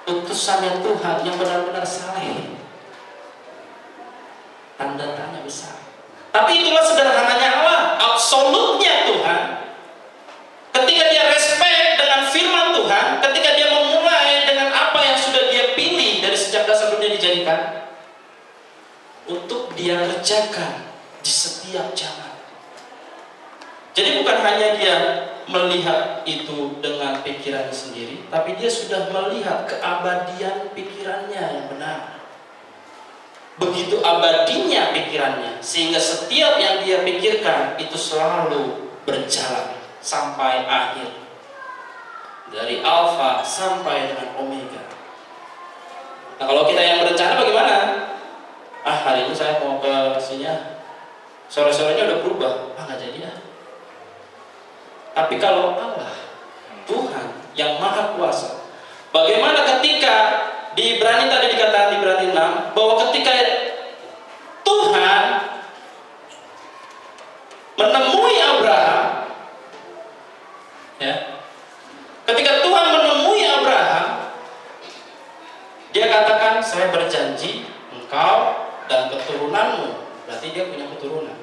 utusannya Tuhan yang benar-benar saleh. Tanda tanya besar. Tapi itulah sederhananya Allah, absolutnya Tuhan. Ketika dia respect dengan firman Tuhan, ketika dia memulai dengan apa yang sudah dia pilih dari sejak dasar dunia dijadikan, untuk dia kerjakan di setiap zaman. Jadi bukan hanya dia melihat itu dengan pikirannya sendiri, tapi dia sudah melihat keabadian pikirannya yang benar. Begitu abadinya pikirannya, sehingga setiap yang dia pikirkan itu selalu berjalan sampai akhir, dari alfa sampai dengan omega. Nah, kalau kita yang berencana bagaimana? Hari ini saya mau ke sini, sore-sorenya udah berubah, nggak jadi ya. Tapi kalau Allah, Tuhan yang maha kuasa, bagaimana ketika di Ibrani tadi dikatakan di Ibrani 6 bahwa ketika Tuhan menemui Abraham, ya, ketika Tuhan menemui Abraham, dia katakan, saya berjanji engkau dan keturunanmu, berarti dia punya keturunan,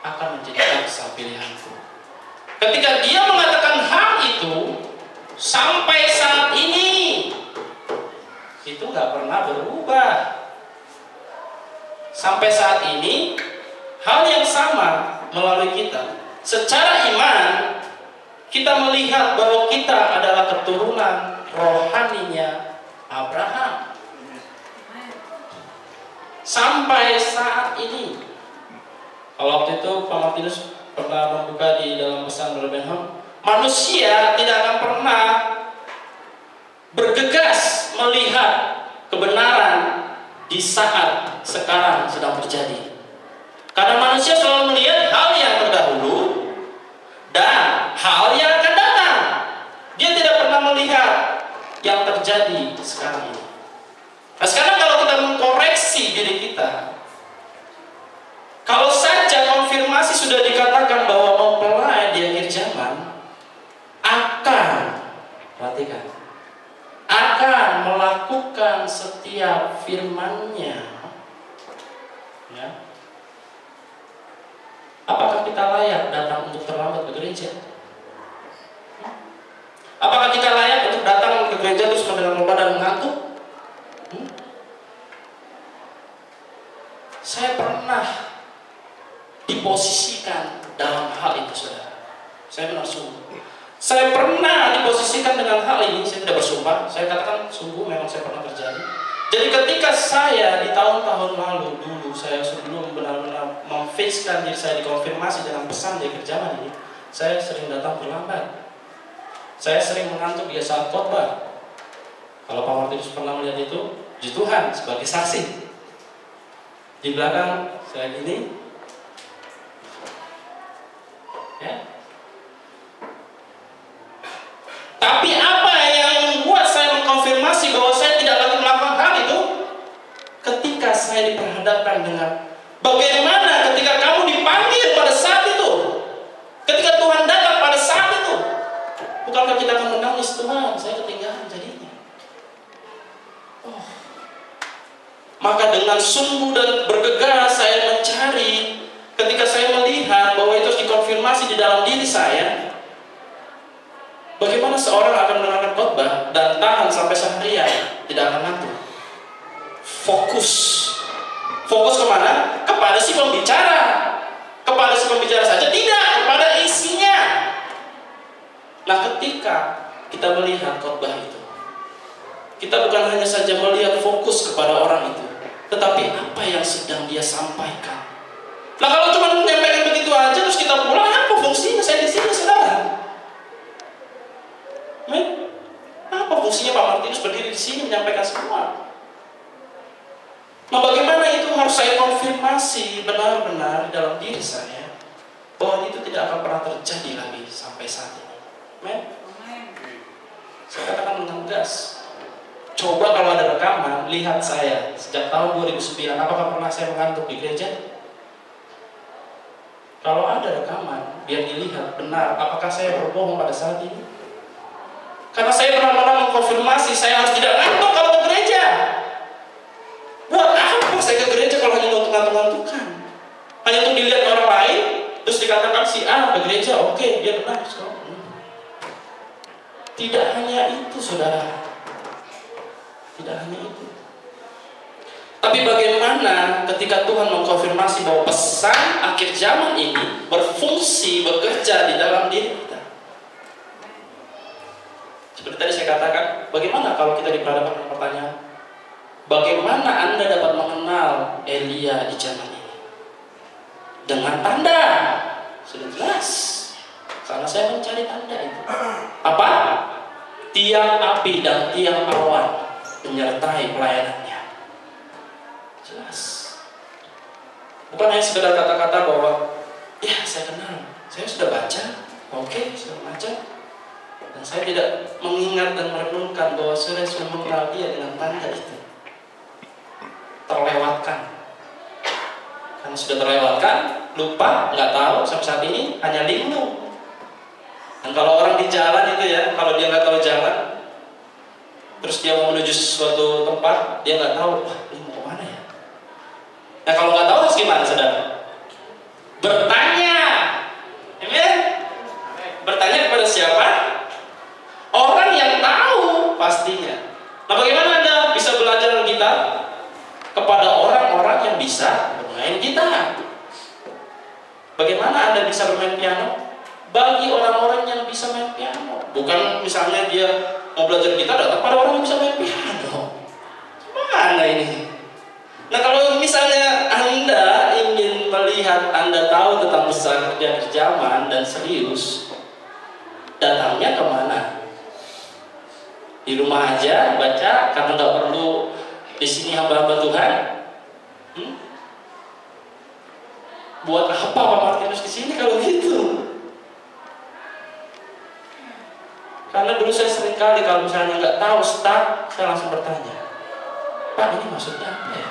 akan menjadi bangsa pilihanku. Ketika dia mengatakan hal itu, sampai saat ini itu nggak pernah berubah. Sampai saat ini hal yang sama melalui kita. Secara iman kita melihat bahwa kita adalah keturunan rohaninya Abraham. Sampai saat ini. Kalau waktu itu Pak Martinus pernah membuka di dalam pesan Brother Benham, manusia tidak akan pernah bergegas melihat kebenaran di saat sekarang sedang terjadi. Karena manusia selalu melihat hal yang terdahulu dan hal yang akan datang. Dia tidak pernah melihat yang terjadi sekarang ini. Nah, sekarang kalau kita mengkoreksi diri kita, kalau saja konfirmasi sudah dikatakan bahwa mempelai di akhir zaman akan, perhatikan, akan melakukan setiap firman-Nya, ya. Apakah kita layak datang untuk terlambat ke gereja? Apakah kita layak untuk datang ke gereja terus mendengar dan mengantuk? Saya pernah diposisikan dalam hal itu, saudara. Saya benar sungguh. Saya pernah diposisikan dengan hal ini. Saya tidak bersumpah. Saya katakan sungguh memang saya pernah terjadi. Jadi ketika saya di tahun-tahun lalu dulu, saya sebelum benar-benar memfixkan diri saya dikonfirmasi dengan pesan dari zaman ini, saya sering datang terlambat. Saya sering mengantuk di saat khotbah. Kalau Pak Martinus pernah melihat itu, puji Tuhan sebagai saksi. Di belakang saya gini, ya. Tapi apa yang membuat saya mengkonfirmasi bahwa saya tidak lagi melakukan hal itu? saya diperhadapkan dengan bagaimana ketika kamu dipanggil pada saat itu, ketika Tuhan datang pada saat itu, bukankah kita akan menangis, Tuhan, saya ketinggalan jadinya. Maka dengan sungguh dan bergegas saya mencari, ketika saya melihat bahwa itu harus dikonfirmasi di dalam diri saya. Bagaimana seorang akan mendengarkan khotbah dan tahan sampai seharian, tidak akan ngantuk. Fokus kemana? Kepada si pembicara. Kepada si pembicara saja, tidak, kepada isinya. Nah, ketika kita melihat khotbah itu, kita bukan hanya saja melihat fokus kepada orang itu, tetapi apa yang sedang dia sampaikan. Nah, kalau cuma menyampaikan begitu aja terus kita pulang, apa fungsinya saya di sini, saudara? Apa fungsinya Pak Martinus berdiri di sini menyampaikan semua? Nah, bagaimana itu harus saya konfirmasi benar-benar di dalam diri saya bahwa itu tidak akan pernah terjadi lagi sampai saat ini. Amen. Saya katakan dengan tegas. Coba kalau ada rekaman, lihat saya sejak tahun 2009, apakah pernah saya mengantuk di gereja? Kalau ada rekaman, biar dilihat benar apakah saya berbohong pada saat ini. Karena saya pernah mengkonfirmasi saya harus tidak ngantuk kalau ke gereja. Buat apa saya ke gereja kalau hanya untuk ngantuk-ngantukan? Hanya untuk dilihat orang lain, terus dikatakan si A ke gereja, oke, dia benar. Tidak hanya itu, saudara. Tidak hanya itu. Tapi bagaimana ketika Tuhan mengkonfirmasi bahwa pesan akhir zaman ini berfungsi, bekerja di dalam diri kita. Seperti tadi saya katakan, bagaimana kalau kita diperhadapkan dengan pertanyaan, bagaimana Anda dapat mengenal Elia di zaman ini? Dengan tanda. Sudah jelas. Karena saya mencari tanda itu. Apa? Tiang api dan tiang awan menyertai pelayanannya. Jelas. Bukan hanya sekedar kata-kata bahwa ya saya kenal, saya sudah baca, oke, sudah baca, dan saya tidak mengingat dan merenungkan bahwa saya sudah mengenal dia dengan tanda itu. Terlewatkan. Karena sudah terlewatkan, lupa, nggak tahu sampai saat ini, hanya linglung. Dan kalau orang di jalan itu ya, kalau dia nggak tahu jalan, terus dia mau menuju suatu tempat, dia nggak tahu, wah ini mau kemana ya? Nah, kalau nggak tahu harus gimana, saudara? Bertanya, amen? Bertanya kepada siapa? Orang yang tahu pastinya. Nah, bagaimana Anda bisa belajar gitar? Kepada orang-orang yang bisa bermain gitar. Bagaimana Anda bisa bermain piano? Bagi orang-orang yang bisa main piano. Bukan misalnya dia mau belajar gitar datang pada orang yang bisa main piano. Mana ini? Nah, kalau misalnya Anda ingin melihat, Anda tahu tentang pesan kerja zaman dan serius, datangnya kemana? Di rumah aja baca, karena nggak perlu di sini hamba-hamba Tuhan. Buat apa Pak Martinus di sini kalau gitu? Karena dulu saya sering kali kalau misalnya nggak tahu start, saya langsung bertanya, Pak ini maksudnya apa ya?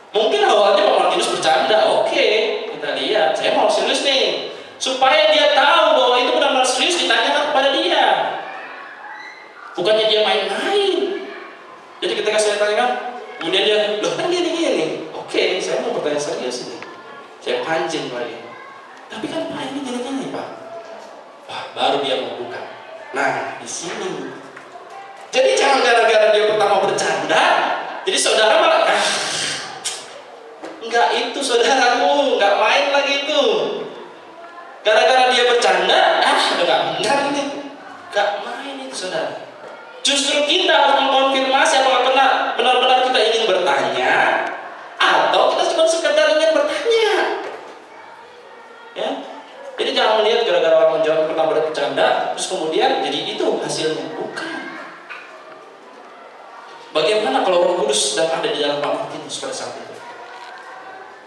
Mungkin awalnya Pak Martinus bercanda, oke, kita lihat, saya mau serius nih, supaya dia tahu bahwa itu benar-benar serius ditanyakan kepada dia, bukannya dia main-main. Jadi ketika saya tanyakan, kemudian dia, loh kan gini-gini, oke, saya mau bertanya serius ini, saya pancing Pak ini, tapi kan Pak ini gini-gini Pak, wah baru dia mau buka. Nah, di sini. Jadi jangan gara-gara dia pertama bercanda, jadi saudara malah enggak itu saudaramu, enggak main lagi itu. Gara-gara dia bercanda, enggak benar ini. Enggak main itu saudara. Justru kita harus mengkonfirmasi apakah benar-benar kita ingin bertanya atau kita cuma sekedar ingin bertanya. Ya. Jadi jangan melihat gara-gara orang menjawab pertama bercanda, terus kemudian jadi itu hasilnya. Bukan. Bagaimana kalau Roh Kudus sedang ada di dalam Pak Martinus pada saat itu?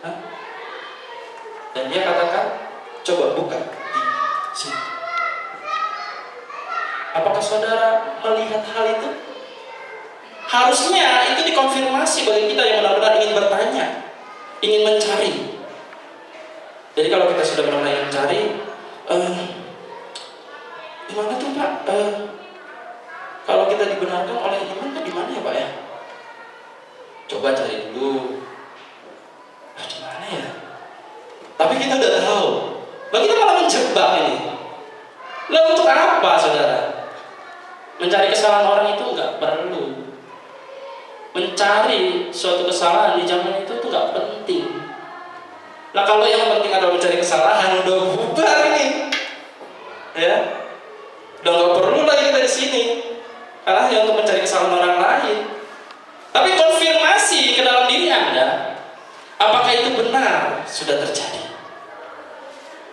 Hah? Dan dia katakan, coba buka di sini. Apakah saudara melihat hal itu? Harusnya itu dikonfirmasi bagi kita yang benar-benar ingin ingin bertanya, ingin mencari. Jadi kalau kita sudah benar-benar ingin mencari, gimana tuh Pak? Kalau kita dibenarkan oleh iman tuh di mana ya Pak ya? Coba cari dulu. Di mana ya? Tapi kita udah tahu. Bagi kita malah menjebak ini. Lah untuk apa saudara? Mencari kesalahan orang itu nggak perlu. Mencari suatu kesalahan di zaman itu tuh nggak penting. Nah kalau yang penting adalah mencari kesalahan, udah bubar ini, ya, udah nggak perlu lagi kita di sini, karena hanya untuk mencari kesalahan orang lain. Tapi konfirmasi ke dalam diri Anda, apakah itu benar sudah terjadi?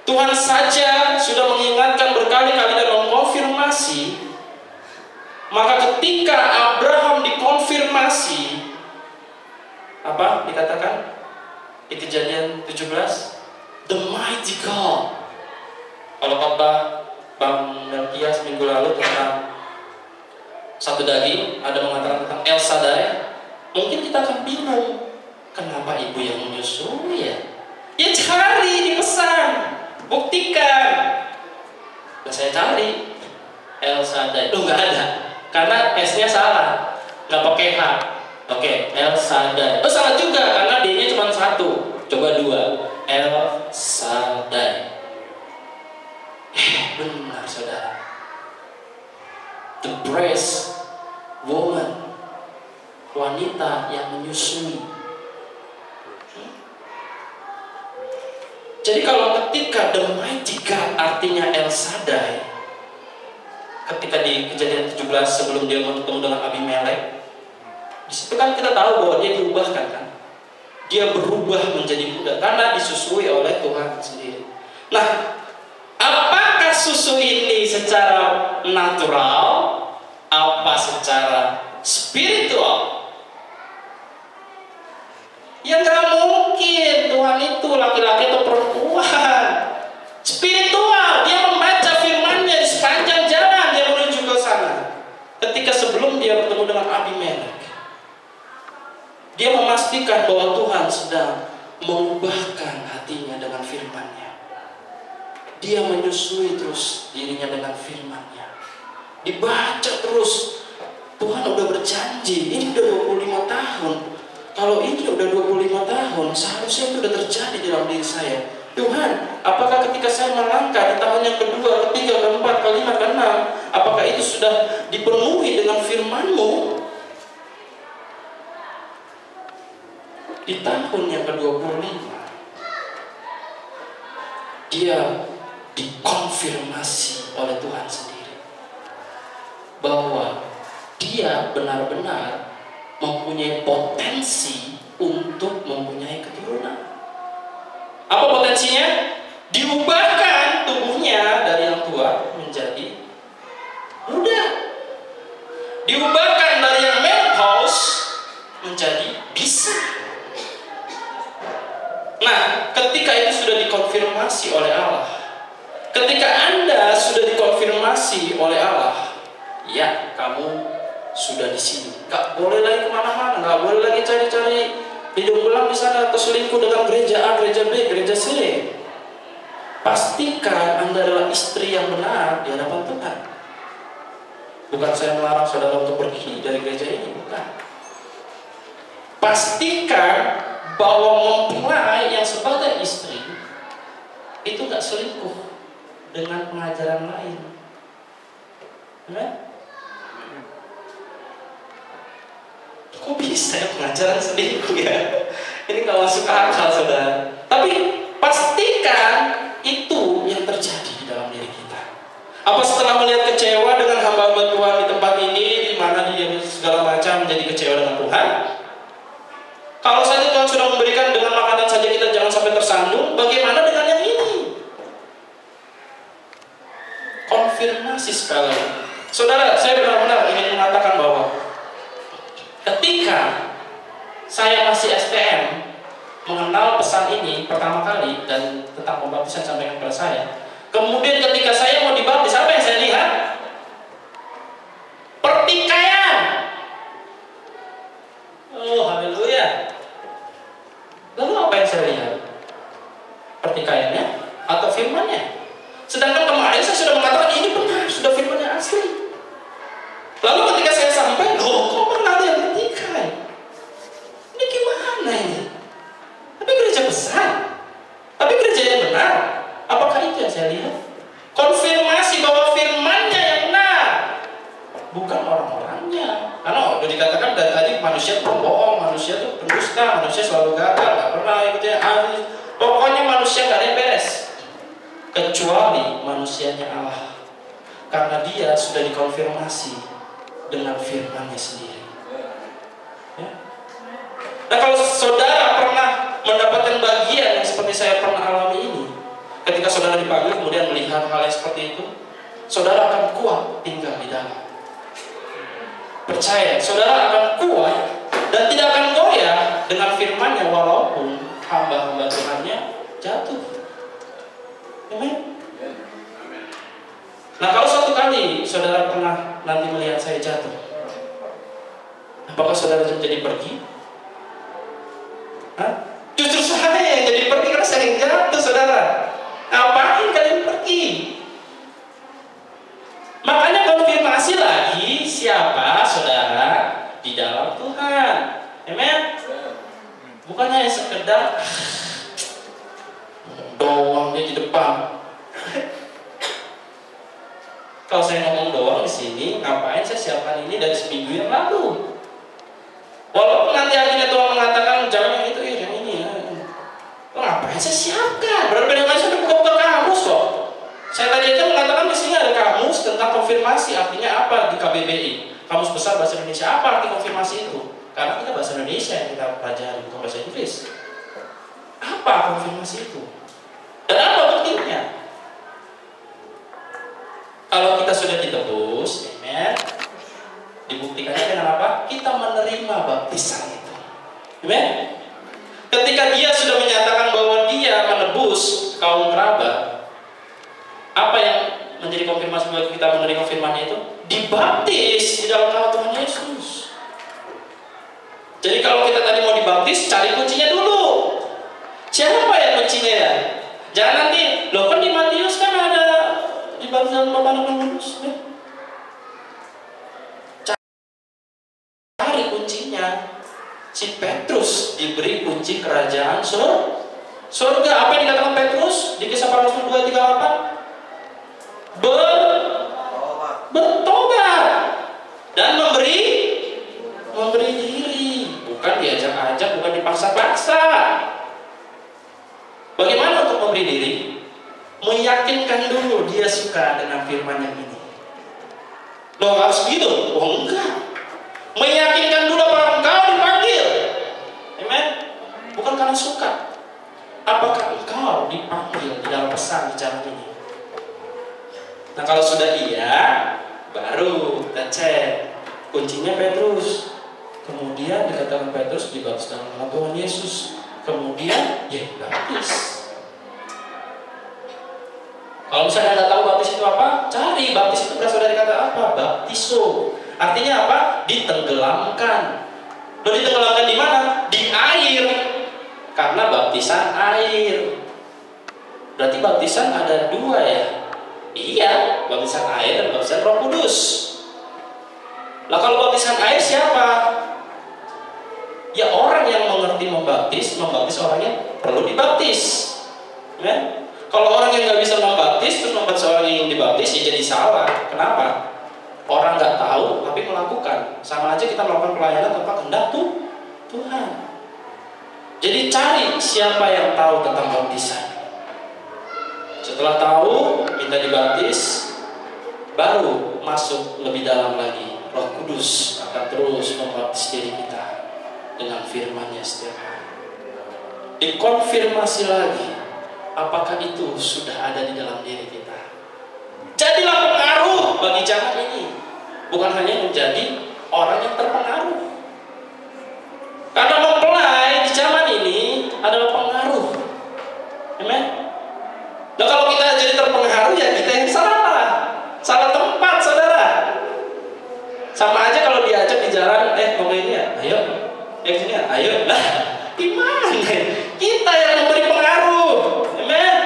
Tuhan saja sudah mengingatkan berkali-kali dan mengkonfirmasi. Maka ketika Abraham dikonfirmasi, apa dikatakan di Kejadian 17? The mighty God. Kalau khotbah Bang Melkias minggu lalu tentang satu daging, ada mengatakan tentang El Shaddai. Mungkin kita akan bingung, kenapa ibu yang menyusui ya? Ya cari di pesan, buktikan. Dan saya cari El Shaddai, nggak ada. Karena S-nya salah, nggak pakai H. Oke, El Shaddai. Salah juga karena D-nya cuma satu. Coba dua, El Shaddai. Benar saudara. The breast woman, wanita yang menyusui. Jadi kalau ketika the mighty God artinya El Shaddai, ketika di Kejadian 17 sebelum dia bertemu dengan Abimelek, di situ kan kita tahu bahwa dia diubahkan kan. Dia berubah menjadi muda karena disusui oleh Tuhan sendiri. Nah, apakah susu ini secara natural, apa secara spiritual? Ya nggak mungkin Tuhan itu laki-laki atau perempuan. Spiritual, dia membaca firman-Nya di sepanjang jalan dia menuju ke sana. Ketika sebelum dia bertemu dengan Abimelek, dia memastikan bahwa Tuhan sedang mengubahkan hatinya dengan firman-Nya. Dia menyusui terus dirinya dengan firman-Nya. Dibaca terus. Tuhan udah berjanji, ini udah 25 tahun. Kalau ini udah 25 tahun, seharusnya itu udah terjadi dalam diri saya. Tuhan, apakah ketika saya melangkah di tahun yang kedua, ketiga, keempat, kelima, keenam, apakah itu sudah dipenuhi dengan firman-Mu? Di tahun yang ke-25, dia dikonfirmasi oleh Tuhan sendiri bahwa dia benar-benar mempunyai potensi untuk mempunyai keturunan. Apa potensinya? Diubahkan tubuhnya dari yang tua menjadi muda. Diubahkan dari yang menopause menjadi bisa. Nah, ketika itu sudah dikonfirmasi oleh Allah, ketika Anda sudah dikonfirmasi oleh Allah, ya kamu sudah di sini. Gak boleh lagi kemana-mana, gak boleh lagi cari-cari hidup ulang di sana atau selingkuh dengan gereja A, gereja B, gereja C. Pastikan Anda adalah istri yang benar di hadapan Tuhan. Bukan saya melarang saudara untuk pergi dari gereja ini, bukan. Pastikan bahwa mempelai yang sebagai istri itu gak selingkuh dengan pengajaran lain. Benar? Kok bisa ya pengajaran selingkuh ya? Ini gak masuk akal saudara. Tapi pastikan itu yang terjadi di dalam diri kita. Apa setelah melihat kecewa dengan hamba-hamba Tuhan di tempat ini, di mana dia segala macam menjadi kecewa dengan Tuhan? Kalau saja Tuhan sudah memberikan dengan makanan saja kita jangan sampai tersandung, bagaimana dengan yang ini? Konfirmasi sekali. Saudara, saya benar-benar ingin mengatakan bahwa ketika saya masih STM mengenal pesan ini pertama kali dan tentang pembaptisan sampaikan kepada saya, kemudian ketika saya mau dibaptis, apa yang saya lihat? Pertikaian. Oh, haleluya. saya lihat? Pertikaiannya atau firmannya? Sedangkan kemarin saya sudah mengatakan ini benar, sudah firmannya asli. Lalu ketika saya sampai, loh kok pernah ada yang pertikai? Ini gimana ini? Tapi gereja besar, tapi gereja yang benar. Apakah itu yang saya lihat? Konfirmasi bahwa firmannya yang benar, bukan orang-orangnya. Karena udah dikatakan dari tadi manusia pembohong, manusia itu pendusta, manusia selalu gagal, nggak pernah ikutnya. Pokoknya manusia nggak ada yang beres, kecuali manusianya Allah, karena dia sudah dikonfirmasi dengan firman-Nya sendiri. Ya. Nah, kalau saudara pernah mendapatkan bagian yang seperti saya pernah alami ini, ketika saudara dipanggil kemudian melihat hal yang seperti itu, saudara akan kuat tinggal di dalam. Percaya, saudara akan kuat dan tidak akan goyah dengan firman-Nya walaupun hamba-hamba Tuhan-Nya jatuh. Amin. Nah, kalau suatu kali saudara pernah nanti melihat saya jatuh, apakah saudara jadi pergi? Hah? Justru saya yang jadi pergi karena saya yang jatuh, saudara. Ngapain kalian pergi? Makanya konfirmasi lagi siapa saudara di dalam Tuhan. Amen. Bukan hanya sekedar doang dia di depan. Kalau saya ngomong doang di sini, ngapain saya siapkan ini dari seminggu yang lalu? Walaupun nanti akhirnya Tuhan mengatakan jangan yang itu, yang ini. Ngapain saya siapkan? Berbeda dengan saya udah buka-buka kamus kok. Saya tadi aja mengatakan di sini ada kamus tentang konfirmasi, artinya apa di KBBI? Kamus Besar Bahasa Indonesia. Apa arti konfirmasi itu? Karena kita bahasa Indonesia yang kita pelajari, bukan bahasa Inggris. Apa konfirmasi itu? Dan apa buktinya? Kalau kita sudah ditebus, amen, dibuktikannya dengan apa? Kita menerima baptisan itu. Amen. Ketika dia sudah menyatakan bahwa dia menebus kaum kerabat, apa yang menjadi konfirmasi bahwa kita menerima firman-Nya itu? Dibaptis di dalam nama Tuhan Yesus. Jadi kalau kita tadi mau dibaptis, cari kuncinya dulu. Siapa ya kuncinya ya? Jangan nanti, loh kan di Matius kan ada dibaptis dalam nama Tuhan Yesus. Cari kuncinya. Si Petrus diberi kunci kerajaan surga. Apa yang dikatakan Petrus di Kisah Para Rasul 2:38? Bertobat dan memberi diri, bukan diajak-ajak, bukan dipaksa-paksa. Bagaimana untuk memberi diri? Meyakinkan dulu dia suka dengan firman yang ini. Loh harus gitu? Oh enggak. Meyakinkan dulu bahwa engkau dipanggil. Amen. Bukan karena suka. Apakah engkau dipanggil di dalam pesan bicara ini? Nah kalau sudah iya, baru kita cek kuncinya Petrus. Kemudian dikatakan Petrus dibaptis dalam nama Tuhan Yesus. Kemudian ya baptis. Kalau misalnya Anda tahu baptis itu apa, cari baptis itu berasal dari kata apa? Baptiso. Artinya apa? Ditenggelamkan. Loh ditenggelamkan di mana? Di air. Karena baptisan air. Berarti baptisan ada dua ya? Iya, baptisan air dan baptisan Roh Kudus. Lah kalau baptisan air siapa? Ya orang yang mengerti membaptis orang yang perlu dibaptis. Ya? Kalau orang yang nggak bisa membaptis terus membaptis orang yang dibaptis ya jadi salah. Kenapa? Orang nggak tahu tapi melakukan. Sama aja kita melakukan pelayanan tanpa kehendak Tuhan. Jadi cari siapa yang tahu tentang baptisan. Setelah tahu, minta dibaptis, baru masuk lebih dalam lagi. Roh Kudus akan terus membaptis diri kita dengan firman-Nya setiap hari. Dikonfirmasi lagi, apakah itu sudah ada di dalam diri kita. Jadilah pengaruh bagi zaman ini, bukan hanya menjadi orang yang terpengaruh. Karena mempelai di zaman ini adalah pengaruh. Amen. Nah kalau kita jadi terpengaruh ya kita yang salah tempat saudara. Sama aja kalau diajak di jalan, ngomongin ya, ayo, sini ya, ayo, lah, gimana? Kita yang memberi pengaruh. Amen.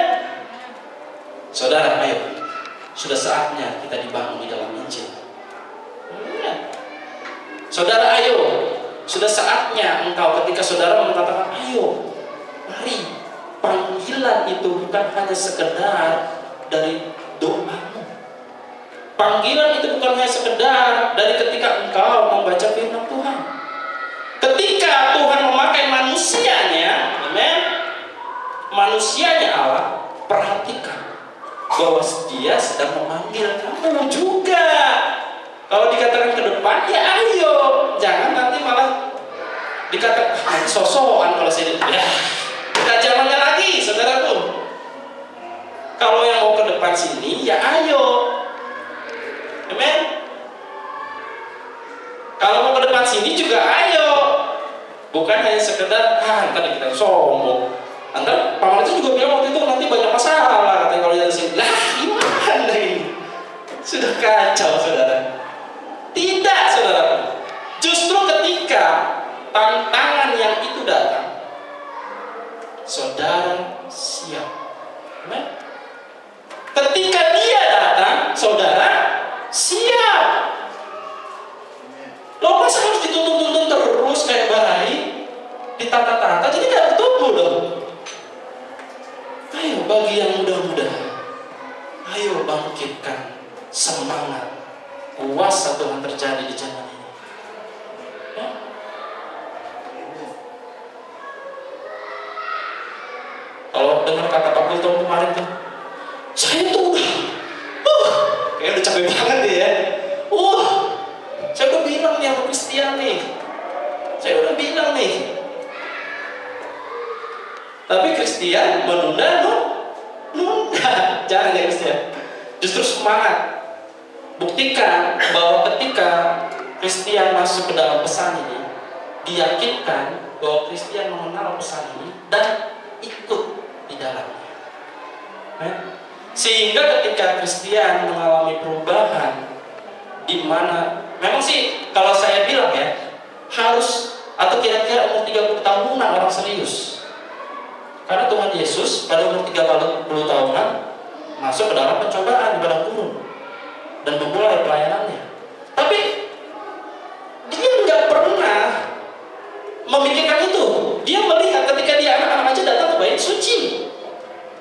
Saudara, ayo. Sudah saatnya kita dibangun di dalam Injil. Saudara, ayo. Sudah saatnya engkau ketika saudara mengatakan, ayo, mari. Panggilan itu bukan hanya sekedar dari doamu. Panggilan itu bukan hanya sekedar dari ketika engkau membaca firman Tuhan. Ketika Tuhan memakai manusianya, amen, manusianya Allah, perhatikan bahwa dia sedang memanggil kamu juga. Kalau dikatakan ke depan, ya ayo. Jangan nanti malah dikatakan sosokan kalau saya ya, tidak zamannya lagi, saudaraku. Kalau yang mau ke depan sini, ya ayo. Amen. Kalau mau ke depan sini juga ayo. Bukan hanya sekedar tadi kita sombong. Antara paman itu juga bilang waktu itu nanti banyak masalah katanya kalau dari sini. Lah gimana ini? Sudah kacau, saudara. Tidak, saudara. Justru ketika tantangan yang itu datang, saudara siap. Amen. Ketika dia datang, saudara siap. Lo masa harus dituntun-tuntun terus kayak bayi, ditata-tata, jadi gak bertumbuh dong. Ayo bagi yang muda-muda, ayo bangkitkan semangat. Kuasa Tuhan terjadi di zaman ini. Ya? Kalau dengar kata Pak Bulto kemarin tuh, saya tuh kayak udah capek banget deh ya. Saya udah bilang nih sama Christian nih. Saya udah bilang nih. Tapi Christian menunda, nunda. Jangan ya Christian. Justru semangat. Buktikan bahwa ketika Christian masuk ke dalam pesan ini, diyakinkan bahwa Christian mengenal pesan ini dan ikut di dalamnya. Sehingga ketika Christian mengalami perubahan, di mana memang sih kalau saya bilang ya harus atau kira-kira umur 30 tahunan orang serius. Karena Tuhan Yesus pada umur 30 tahunan masuk ke dalam pencobaan di padang gurun dan memulai pelayanannya. Tapi dia nggak pernah memikirkan itu. Dia melihat ketika dia anak-anak aja datang ke bait suci,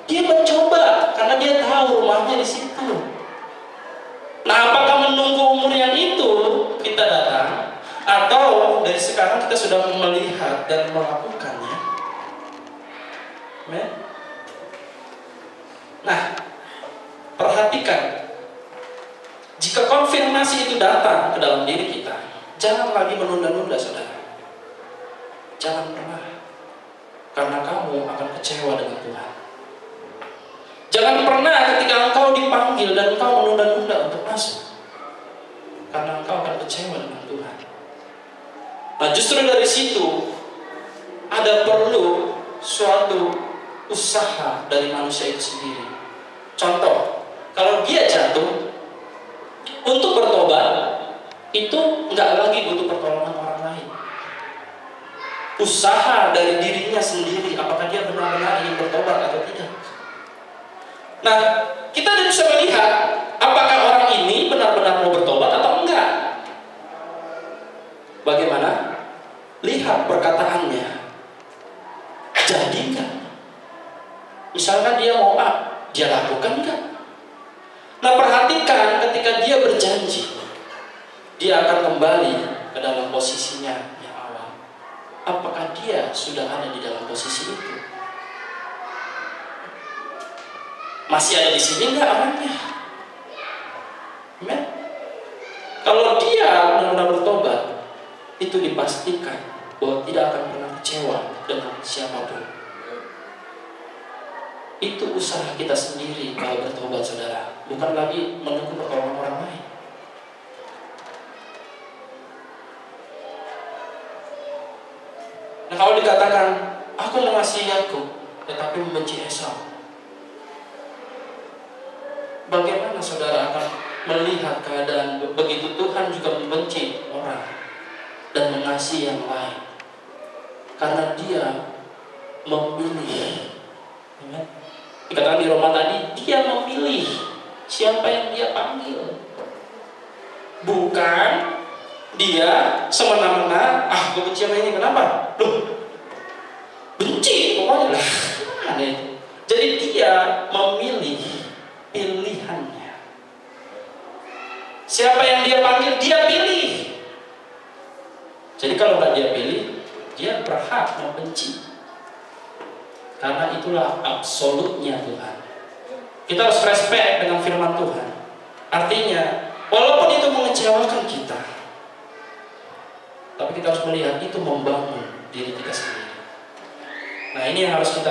dia mencoba karena dia tahu rumahnya di situ. Nah, apakah menunggu umur yang itu kita datang, atau dari sekarang kita sudah melihat dan melakukannya? Nah, perhatikan, jika konfirmasi itu datang ke dalam diri kita, jangan lagi menunda-nunda, saudara. Jangan pernah, karena kamu akan kecewa dengan Tuhan. Jangan pernah ketika engkau dipanggil dan engkau menunda-nunda untuk masuk, karena engkau akan kecewa dengan Tuhan. Nah, justru dari situ ada perlu suatu usaha dari manusia itu sendiri. Contoh, kalau dia jatuh, untuk bertobat itu nggak lagi butuh pertolongan orang lain. Usaha dari dirinya sendiri, apakah dia benar-benar ingin bertobat atau tidak. Nah, kita bisa melihat apakah orang ini benar-benar mau bertobat atau enggak. Bagaimana? Lihat perkataannya. Jadi enggak? Misalkan dia mau A, dia lakukan enggak? Nah, perhatikan ketika dia berjanji, dia akan kembali ke dalam posisinya yang awal. Apakah dia sudah ada di dalam posisi itu? Masih ada di sini enggak orangnya? Amen. Kalau dia benar-benar bertobat, itu dipastikan bahwa tidak akan pernah kecewa dengan siapapun. Itu usaha kita sendiri kalau bertobat, saudara. Bukan lagi menunggu pertolongan orang lain. Nah, kalau dikatakan aku mengasihi Yakub tetapi membenci Esau, bagaimana saudara akan melihat keadaan begitu Tuhan juga membenci orang dan mengasihi yang lain? Karena dia memilih. Amen. Dikatakan di Roma tadi, dia memilih siapa yang dia panggil. Bukan dia semena-mena, gue benci sama ini, kenapa? Loh, benci pokoknya lah. Aneh. Jadi dia memilih pilihannya. Siapa yang dia panggil, dia pilih. Jadi kalau nggak dia pilih, dia berhak membenci. Karena itulah absolutnya Tuhan. Kita harus respect dengan firman Tuhan. Artinya, walaupun itu mengecewakan kita, tapi kita harus melihat itu membangun diri kita sendiri. Nah, ini yang harus kita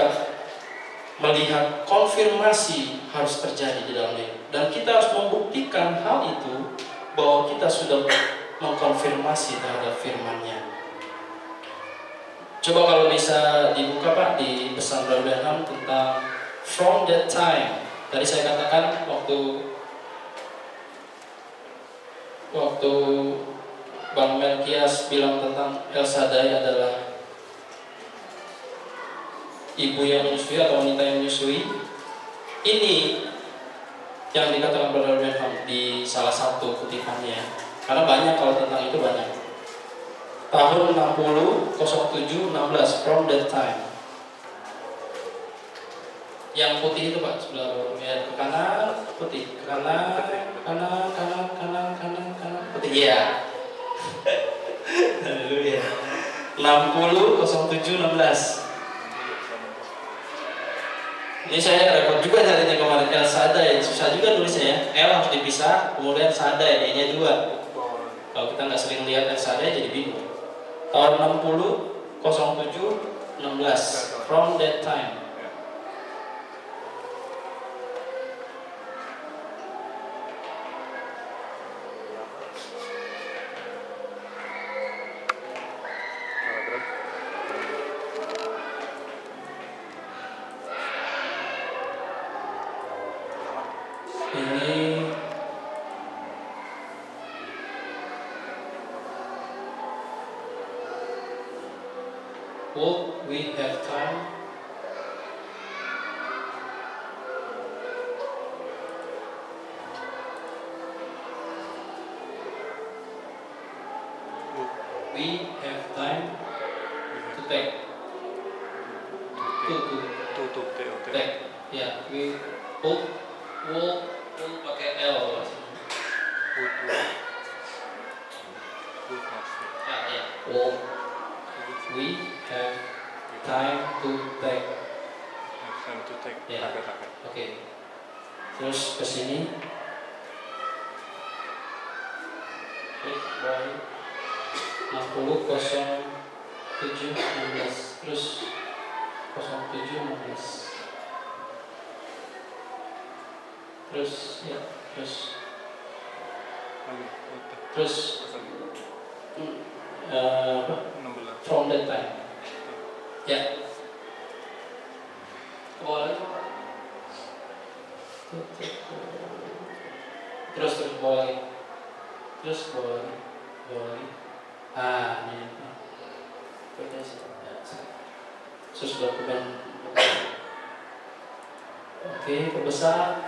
melihat, konfirmasi harus terjadi di dalam diri. Dan kita harus membuktikan hal itu, bahwa kita sudah mengkonfirmasi terhadap firman-Nya. Coba kalau bisa dibuka Pak di pesan Brother Branham tentang from that time. Tadi saya katakan waktu Bang Melkias bilang tentang El Shaddai adalah ibu yang menyusui atau wanita yang menyusui. Ini yang dikatakan Brother Branham di salah satu kutipannya. Karena banyak, kalau tentang itu banyak. Tahun 60, 07, 16, from that time. Yang putih itu Pak, sebelah ya, ke kanan, putih, ke kanan, kanan, putih. Iya. Haleluya. 60, 07, 16. Ini saya repot juga nyarinya kemarin. El Shaddai, susah juga nulisnya ya. El harus dipisah, kemudian Shaddai, D-nya 2. Kalau kita nggak sering lihat El Shaddai jadi bingung. Tahun 60, 07, 16, from that time. Ini would we have time? We have time to take. To take. Ya, we would pakai L. Ya. Would we have time to take. Ya. Oke. Terus ke sini. Klik bawah 60 07 16. Terus 07 16. Terus ya, terus from that time. Ya. Ke bawah lagi. Terus bawah lagi. Terus bawah lagi. Ini. Terus dokumen. Oke, perbesar.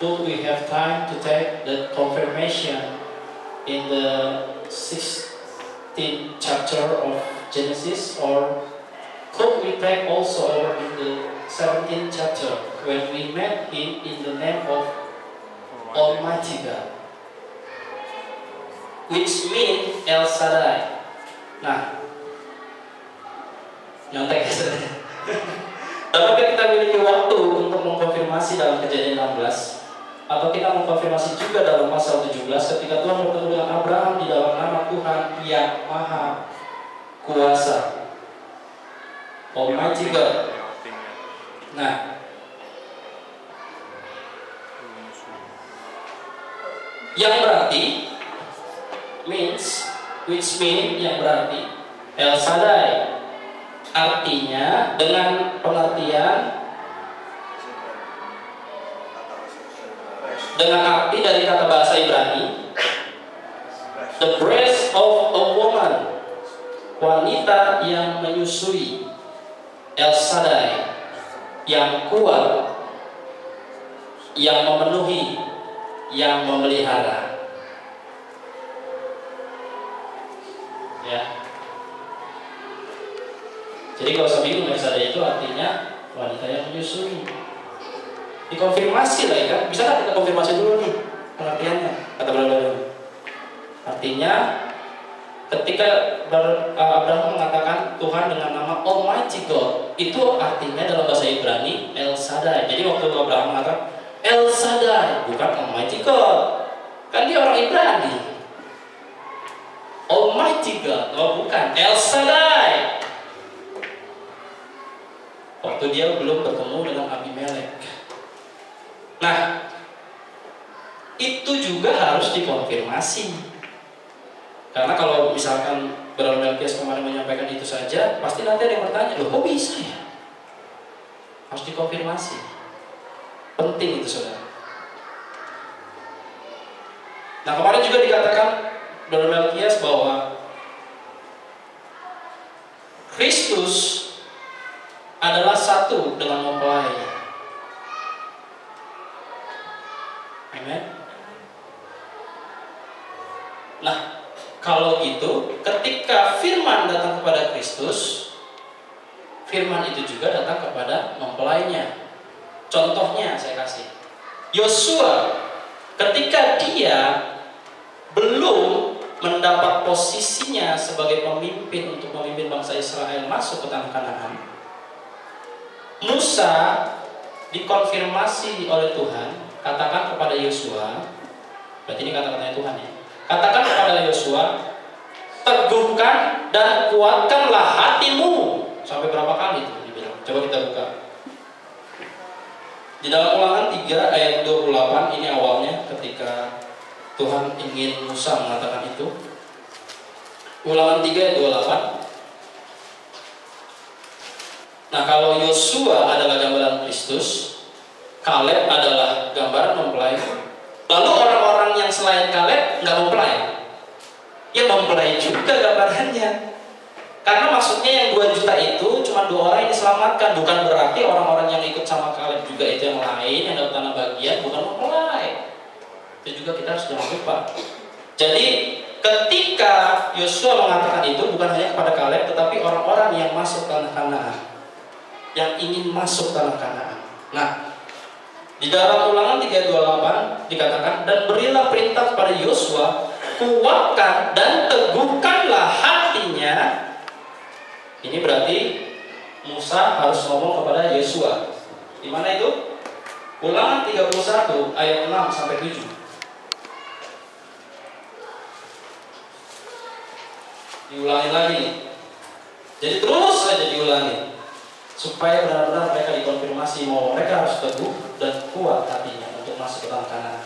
Would we have time to take the confirmation in the 16th chapter of Genesis, or could we take also over in the 17th chapter when we met him in the name of Almighty God, which means El Shaddai. Nah, nyontek ya. Apakah kita memiliki waktu untuk mengkonfirmasi dalam Kejadian 16? Atau kita mengkonfirmasi juga dalam pasal 17 ketika Tuhan bertemu dengan Abraham di dalam nama Tuhan yang Maha Kuasa, Almighty God. Nah, Yang berarti yang berarti El Shaddai. Artinya dengan pengertian, dengan arti dari kata bahasa Ibrani, the breast of a woman, wanita yang menyusui. El Shaddai, yang kuat, yang memenuhi, yang memelihara. Ya. Jadi kalau saya bingung, El Shaddai itu artinya wanita yang menyusui. Dikonfirmasi lah ya kan? Bisa nggak kita konfirmasi dulu nih pengertiannya? Kata Brother. Artinya ketika Abraham mengatakan Tuhan dengan nama Almighty God, itu artinya dalam bahasa Ibrani El Shaddai. Jadi waktu Abraham mengatakan El Shaddai, bukan Almighty God, kan dia orang Ibrani. Almighty God, oh bukan, El Shaddai. Waktu dia belum bertemu dengan Abimelek. Nah, itu juga harus dikonfirmasi. Karena kalau misalkan Brother Melkias kemarin menyampaikan itu saja, pasti nanti ada yang bertanya, loh kok bisa ya? Harus dikonfirmasi. Penting itu, saudara. Nah, kemarin juga dikatakan Brother Melkias bahwa Kristus adalah satu dengan mempelai. Amen. Nah, kalau gitu, ketika firman datang kepada Kristus, firman itu juga datang kepada mempelainya. Contohnya saya kasih. Yosua, ketika dia belum mendapat posisinya sebagai pemimpin untuk memimpin bangsa Israel masuk ke tanah Kanaan, Musa dikonfirmasi oleh Tuhan, katakan kepada Yosua, berarti ini kata-katanya Tuhan ya, katakan kepada Yosua, teguhkan dan kuatkanlah hatimu. Sampai berapa kali itu dibilang? Coba kita buka di dalam Ulangan 3 ayat 28. Ini awalnya ketika Tuhan ingin Musa mengatakan itu. Ulangan 3 ayat 28. Nah, kalau Yosua adalah gambaran Kristus, Kaleb adalah gambaran mempelai. Lalu orang-orang yang selain Kaleb nggak mempelai, ya mempelai juga gambarannya. Karena maksudnya yang 2 juta itu cuma 2 orang yang diselamatkan, bukan berarti orang-orang yang ikut sama Kaleb juga itu yang lain yang dapat tanah bagian bukan mempelai. Itu juga kita harus jangan lupa. Jadi ketika Yosua mengatakan itu bukan hanya kepada Kaleb, tetapi orang-orang yang masuk tanah Kanaan, yang ingin masuk tanah Kanaan. Nah, di dalam Ulangan 3:28 dikatakan, dan berilah perintah kepada Yosua, kuatkan dan teguhkanlah hatinya. Ini berarti Musa harus ngomong kepada Yosua. Di mana itu? Ulangan 31 ayat 6 sampai 7. Diulangi lagi. Jadi terus saja diulangi, supaya benar-benar mereka dikonfirmasi bahwa mereka harus teguh dan kuat hatinya untuk masuk ke tanah Kanaan.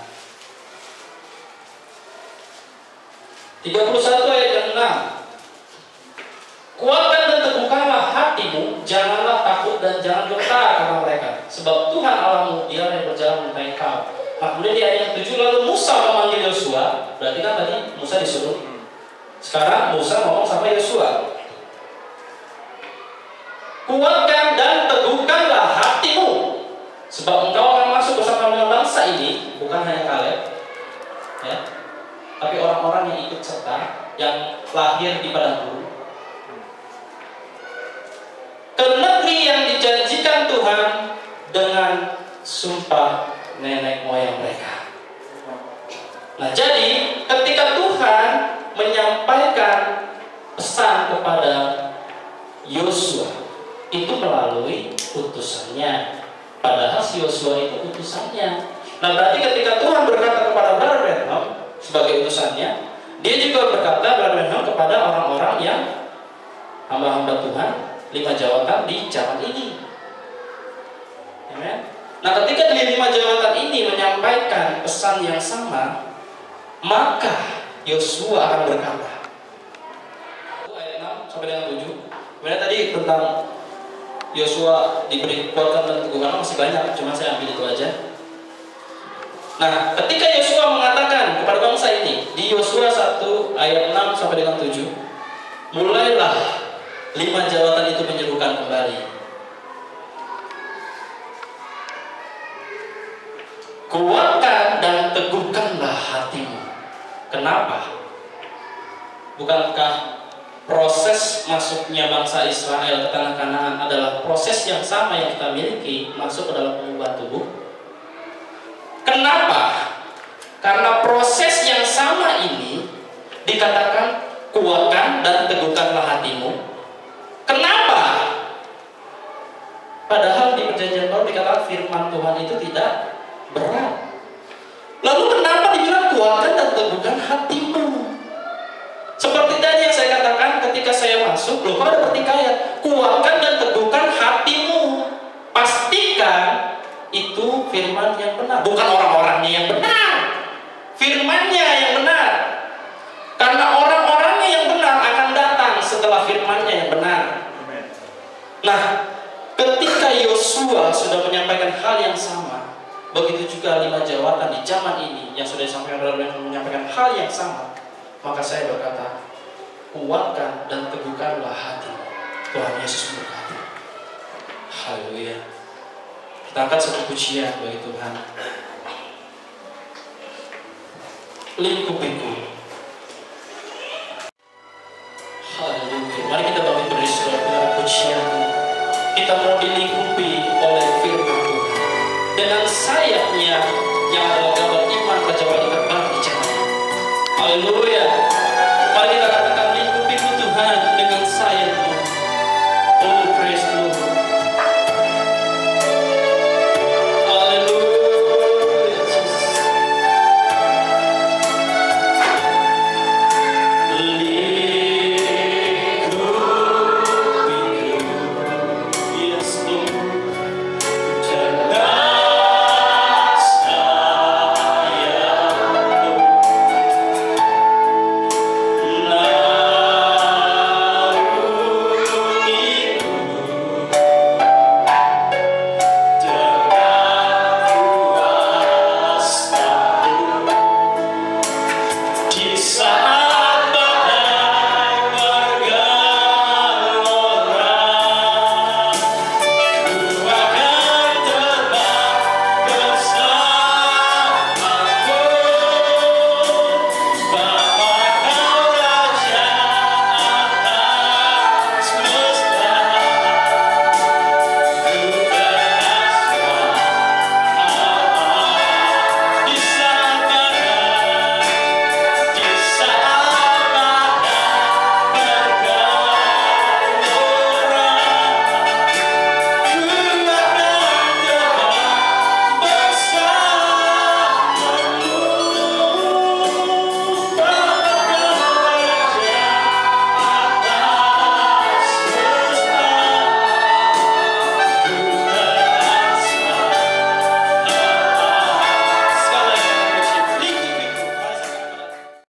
31 ayat yang 6. Kuatkan dan teguhkanlah hatimu, janganlah takut dan jangan gentar karena mereka, sebab Tuhan Allahmu dia yang berjalan menyertai kau. Nah, kemudian di ayat yang 7, lalu Musa memanggil Yosua. Berarti kan tadi Musa disuruh, sekarang Musa ngomong sama Yosua. Kuatkan dan teguhkanlah hatimu, sebab engkau akan masuk bersama dengan bangsa ini, bukan hanya Kaleb, ya, tapi orang-orang yang ikut serta, yang lahir di padang gurun, ke negeri yang dijanjikan Tuhan dengan sumpah nenek moyang mereka. Nah, jadi ketika Tuhan menyampaikan pesan kepada Yosua, itu melalui utusannya. Padahal si Yosua itu utusannya. Nah, berarti ketika Tuhan berkata kepada Brother Branham sebagai utusannya, dia juga berkata Brother Branham kepada orang-orang yang hamba-hamba Tuhan, 5 jawatan di zaman ini. Amen. Nah, ketika di 5 jawatan ini menyampaikan pesan yang sama, Maka Yosua akan berkata, ayat 6 sampai dengan 7. Kemudian tadi tentang Yosua diberi kekuatan dan teguhan masih banyak, cuma saya ambil itu aja. Nah, ketika Yosua mengatakan kepada bangsa ini di Yosua 1 ayat 6 sampai dengan 7, mulailah 5 jawatan itu menyerukan kembali. Kuatkan dan teguhkanlah hatimu. Kenapa? Bukankah proses masuknya bangsa Israel ke tanah Kanaan adalah proses yang sama yang kita miliki, masuk ke dalam pengubahan tubuh? Kenapa? Karena proses yang sama ini dikatakan kuatkan dan teguhkanlah hatimu. Kenapa? Padahal di perjanjian baru dikatakan firman Tuhan itu tidak berat. Lalu kenapa dibilang kuatkan dan teguhkan hatimu? Seperti tadi yang saya katakan ketika saya masuk, loh kok ada pertikaian? Kuatkan dan teguhkan hatimu. Pastikan itu firman yang benar, bukan orang-orangnya yang benar, firmannya yang benar. Karena orang-orangnya yang benar akan datang setelah firmannya yang benar. Nah, ketika Yosua sudah menyampaikan hal yang sama, begitu juga 5 jawatan di zaman ini yang sudah disampaikan oleh yang menyampaikan hal yang sama, maka saya berkata, kuatkan dan teguhkanlah hati. Tuhan Yesus berkata, haleluya. Kita angkat satu pujian bagi Tuhan. Lingkupiku. Haleluya. Mari kita bangkit berdiri saudara, pujian. Kita mau dilingkupi oleh firman Tuhan dengan sayapnya yang adalah gambar iman kecuali terbang di jalan. Haleluya. Mari kita katakan, lingkupiku Tuhan dengan sayap.